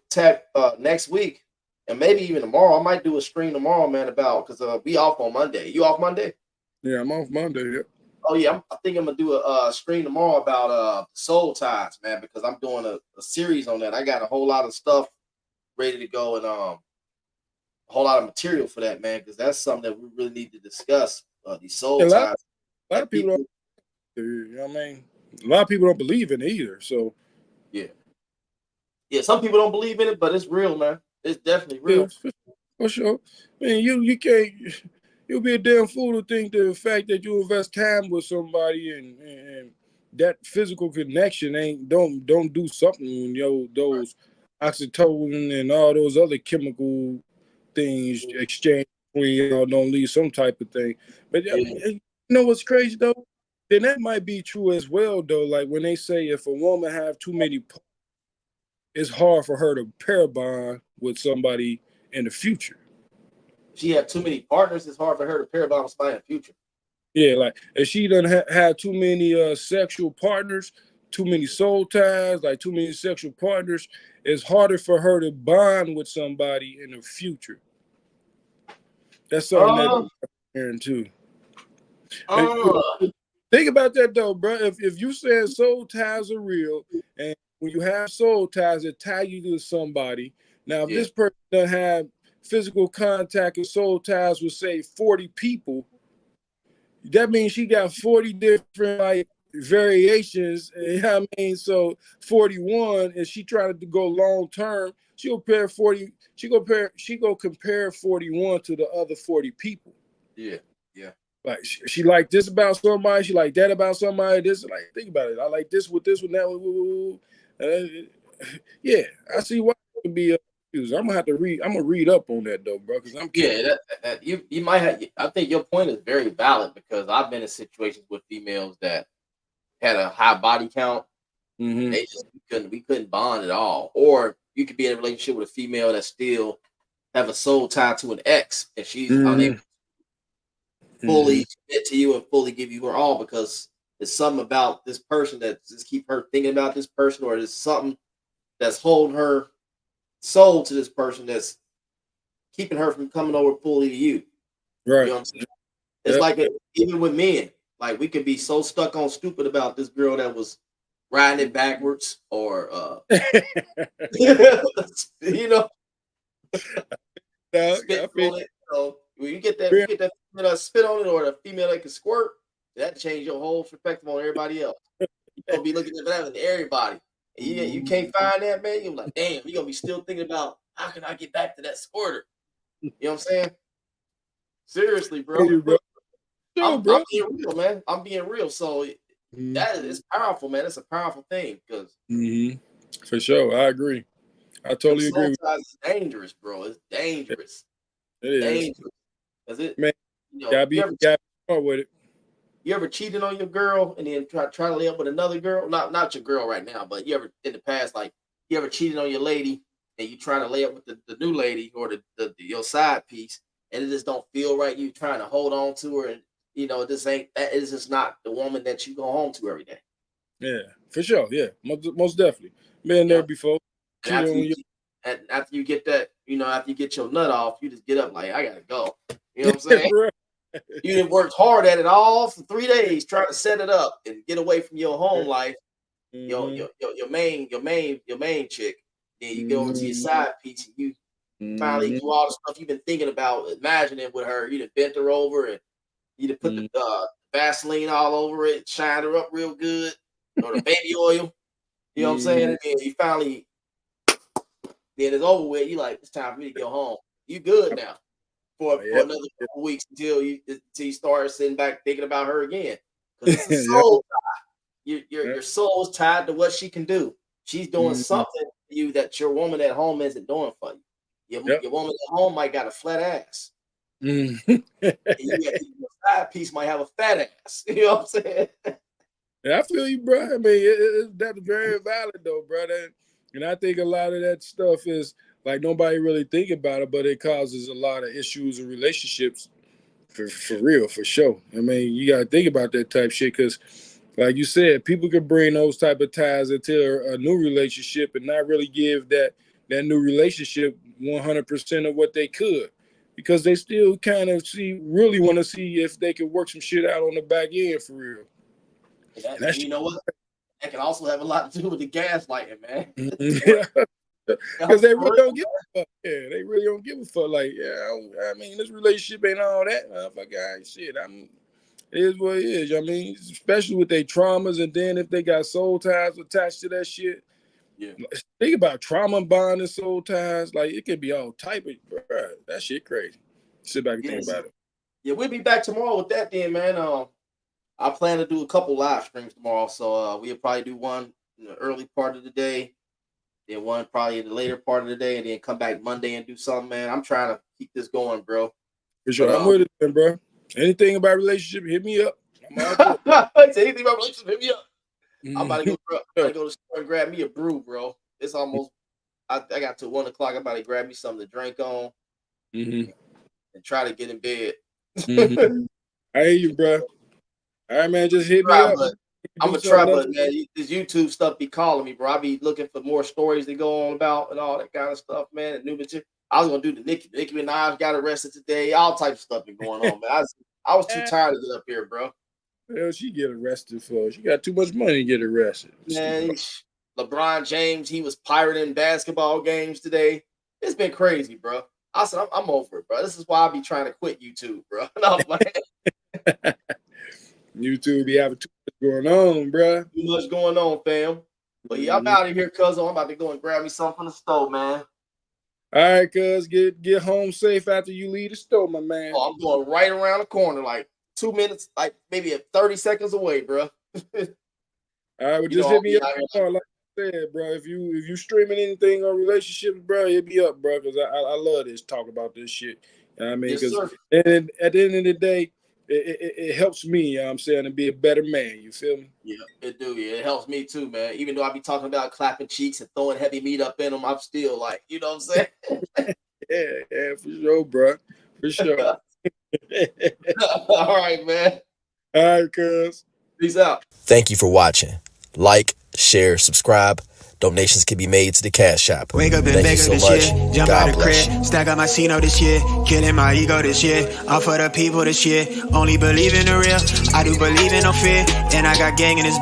tap next week and maybe even tomorrow. I might do a stream tomorrow, man, about because we off on Monday. You off Monday? Yeah, I'm off Monday. Yeah. Oh yeah, I think I'm gonna do a stream tomorrow about soul ties, man, because I'm doing a series on that. I got a whole lot of stuff ready to go and a whole lot of material for that, man, because that's something that we really need to discuss. These soul A lot, ties. a lot of people don't. You know what I mean? A lot of people don't believe in it either. So Yeah, some people don't believe in it, but it's real, man. It's definitely real. yeah, for sure. I mean, you can't. You'll be a damn fool to think the fact that you invest time with somebody and that physical connection don't do something when those oxytocin and all those other chemical things exchange between y'all don't leave some type of thing. But you know what's crazy though? Then that might be true as well though. Like when they say if a woman have too many parts, it's hard for her to pair bond with somebody in the future. If she have too many partners, it's hard for her to pair bond with somebody in the future. Yeah, like if she doesn't have too many sexual partners, too many soul ties, like too many sexual partners, it's harder for her to bond with somebody in the future. That's something that I'm hearing too. Think about that though, bro. If you said soul ties are real, and when you have soul ties that tie you to somebody, now if this person doesn't have physical contact and soul ties with say 40 people, that means she got 40 different like variations. You know what I mean? So 41, and she trying to go long term, she'll pair 40, she go compare 41 to the other 40 people. Yeah. Like she like this about somebody, she like that about somebody. This like think about it. I like this with this one, that one. Yeah, I see why it could be confused. I'm gonna read up on that though, bro. Because I'm curious. You might have. I think your point is very valid because I've been in situations with females that had a high body count. Mm-hmm. They just we couldn't bond at all. Or you could be in a relationship with a female that still have a soul tie to an ex, and she's unable fully commit to you and fully give you her all because there's something about this person that just keep her thinking about this person, or there's something that's holding her soul to this person that's keeping her from coming over fully to you. Right. You know what I'm saying? It's like even with men, like we could be so stuck on stupid about this girl that was riding it backwards, or you know, spit on it. So when you get that female spit on it, or the female that can squirt, that change your whole perspective on everybody else. You're gonna be looking at that in everybody. And you can't find that, man. You're like, damn, you're gonna be still thinking about how can I get back to that squirter? You know what I'm saying? Seriously, bro. I'm being real, man. I'm being real. So that is powerful, man. It's a powerful thing because for sure, I agree. I totally agree. It's dangerous, bro. It's dangerous. It is dangerous. Is it? Man, gotta be smart with it. You ever cheated on your girl and then try to lay up with another girl? Not your girl right now, but you ever in the past, like you ever cheated on your lady and you trying to lay up with the new lady or your side piece, and it just don't feel right. You trying to hold on to her, and this is just not the woman that you go home to every day. Yeah, for sure. Yeah, most definitely. Been there before. After you get that, after you get your nut off, you just get up like I gotta go. You know what I'm saying? You done worked hard at it all for 3 days trying to set it up and get away from your home life, your main chick. Then you go over to your side piece and you finally do all the stuff you've been thinking about, imagining with her. You done bent her over and you done put the Vaseline all over it, shined her up real good, or the baby oil. You know what I'm saying? And then you finally, then it's over with. You like, it's time for me to go home. You good now. For another couple weeks until you start sitting back thinking about her again. Because it's a soul tie. Your soul is tied to what she can do. She's doing something for you that your woman at home isn't doing for you. Your woman at home might got a flat ass. And your side piece might have a fat ass. You know what I'm saying? Yeah, I feel you, bro. I mean, that's very valid though, brother. And I think a lot of that stuff is like nobody really think about it, but it causes a lot of issues in relationships for real, for sure. I mean, you gotta think about that type of shit because, like you said, people could bring those type of ties into a new relationship and not really give that new relationship 100% of what they could, because they still kind of really want to see if they can work some shit out on the back end for real. And you know what? That can also have a lot to do with the gaslighting, man. Yeah. Because they really don't give a fuck. Yeah, they really don't give a fuck. Like, yeah, I mean, this relationship ain't all that. Motherfucker, shit. It is what it is. I mean, especially with their traumas, and then if they got soul ties attached to that shit. Yeah. Think about trauma bond and soul ties. Like, it could be all type of, bro. That shit crazy. Sit back and think about it. Yeah, we'll be back tomorrow with that then, man. I plan to do a couple live streams tomorrow, so we'll probably do one in the early part of the day, then one probably in the later part of the day, and then come back Monday and do something, man. I'm trying to keep this going, bro. For sure. I'm with it, man, bro. Anything about relationship, hit me up. Anything about relationship, hit me up. I'm about to go, bro. I'm about to go to the store and grab me a brew, bro. It's almost, I got to 1 o'clock. I'm about to grab me something to drink on and try to get in bed. I hear you, bro. All right, man, just hit me up. I'm gonna try, but man, this YouTube stuff be calling me, bro. I be looking for more stories to go on about and all that kind of stuff, man. And new material. I was gonna do the Nicki Minaj got arrested today. All types of stuff been going on, man. I was too tired to get up here, bro. Hell, she get arrested for? She got too much money to get arrested. Man, LeBron James, he was pirating basketball games today. It's been crazy, bro. I said I'm over it, bro. This is why I be trying to quit YouTube, bro. No, man. YouTube be having too much going on, bro. Too much going on, fam. But yeah, I'm out of here, cuz. I'm about to go and grab me something from the store, man. All right, cuz. Get home safe after you leave the store, my man. Oh, I'm going right around the corner, like 2 minutes, like maybe 30 seconds away, bro. All right, well, just hit me up. Like I said, bro, if you streaming anything on relationships, bro, hit me up, bro, because I love this talk about this shit. You know what I mean? Because at the end of the day, it helps me, you know what I'm saying, to be a better man. You feel me? Yeah, it do. Yeah, it helps me too, man. Even though I be talking about clapping cheeks and throwing heavy meat up in them, I'm still like, you know what I'm saying? yeah, for sure, bro. For sure. All right, man. All right, cuz. Peace out. Thank you for watching. Like, share, subscribe. Donations can be made to the Cash App. Wake up and Thank bake you up so this much. year. Jump God out the bless crib. you. Stack up my Cino this year. Killing my ego this year. All for the people this year. Only believe in the real. I do believe in no fear. And I got gang in this.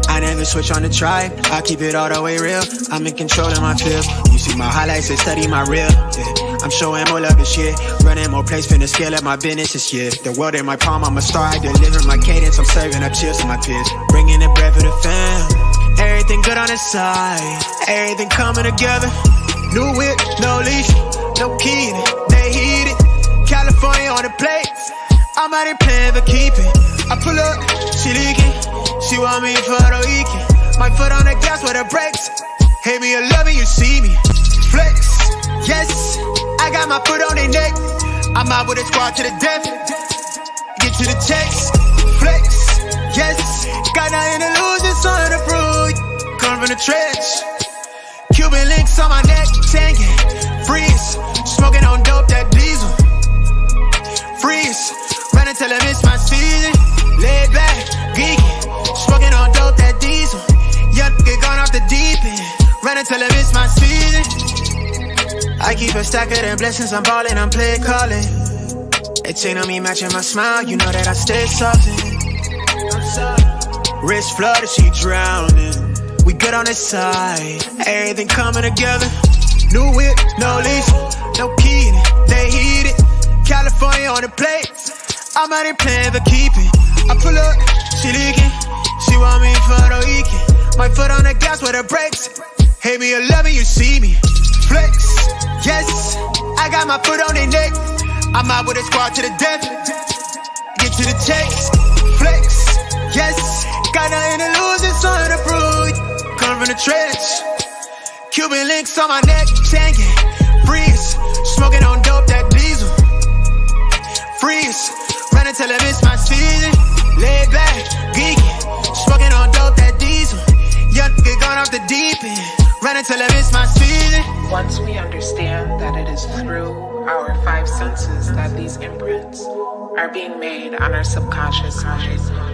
I never switch on the tribe. I keep it all the way real. I'm in control of my field. You see my highlights and study my reel. Yeah. I'm showing more love this year. Running more plays, finna scale up my business this year. The world in my palm, I'm a star. I deliver my cadence. I'm serving up cheers to my peers. Bringing the bread for the fam. Everything good on the side, everything coming together. New whip, no leash, no key, they heat it. California on the plate, I'm out here playing but keep it. I pull up, she leaking, she want me for the weekend. My foot on the gas with the brakes. Hate me or love me, you see me. Flex, yes, I got my foot on their neck. I'm out with a squad to the death. Get to the checks, flex, yes, got nothing to lose, it's on the proof. Come from the trench, Cuban links on my neck, tanking, freeze, smoking on dope, that diesel, freeze, running till I miss my season, laid back, geeky, smoking on dope, that diesel, young get gone off the deep end, running till I miss my season. I keep a stack of them blessings, I'm ballin', I'm play calling. It ain't on me matching my smile, you know that I stay soft. Wrist flooded, she drowning. We good on this side, everything coming together. New whip, no leash, no key, they heat it. California on the plate, I'm out here playing but keep it. I pull up, she leaking, she want me for the weekend. My foot on the gas with the brakes. Hate me or love me, you see me. Flex, yes, I got my foot on their neck. I'm out with a squad to the death. Get to the checks, flex, yes, got nothing to lose, it's on the proof. Come from the trench, Cuban links on my neck, tanking, freeze, smoking on dope, that diesel, freeze, running till I miss my season, laid back, geeky, smoking on dope, that diesel, young get gone off the deep end, running till I miss my season. Once we understand understand that it is through our five senses that these imprints are being made on our subconscious mind.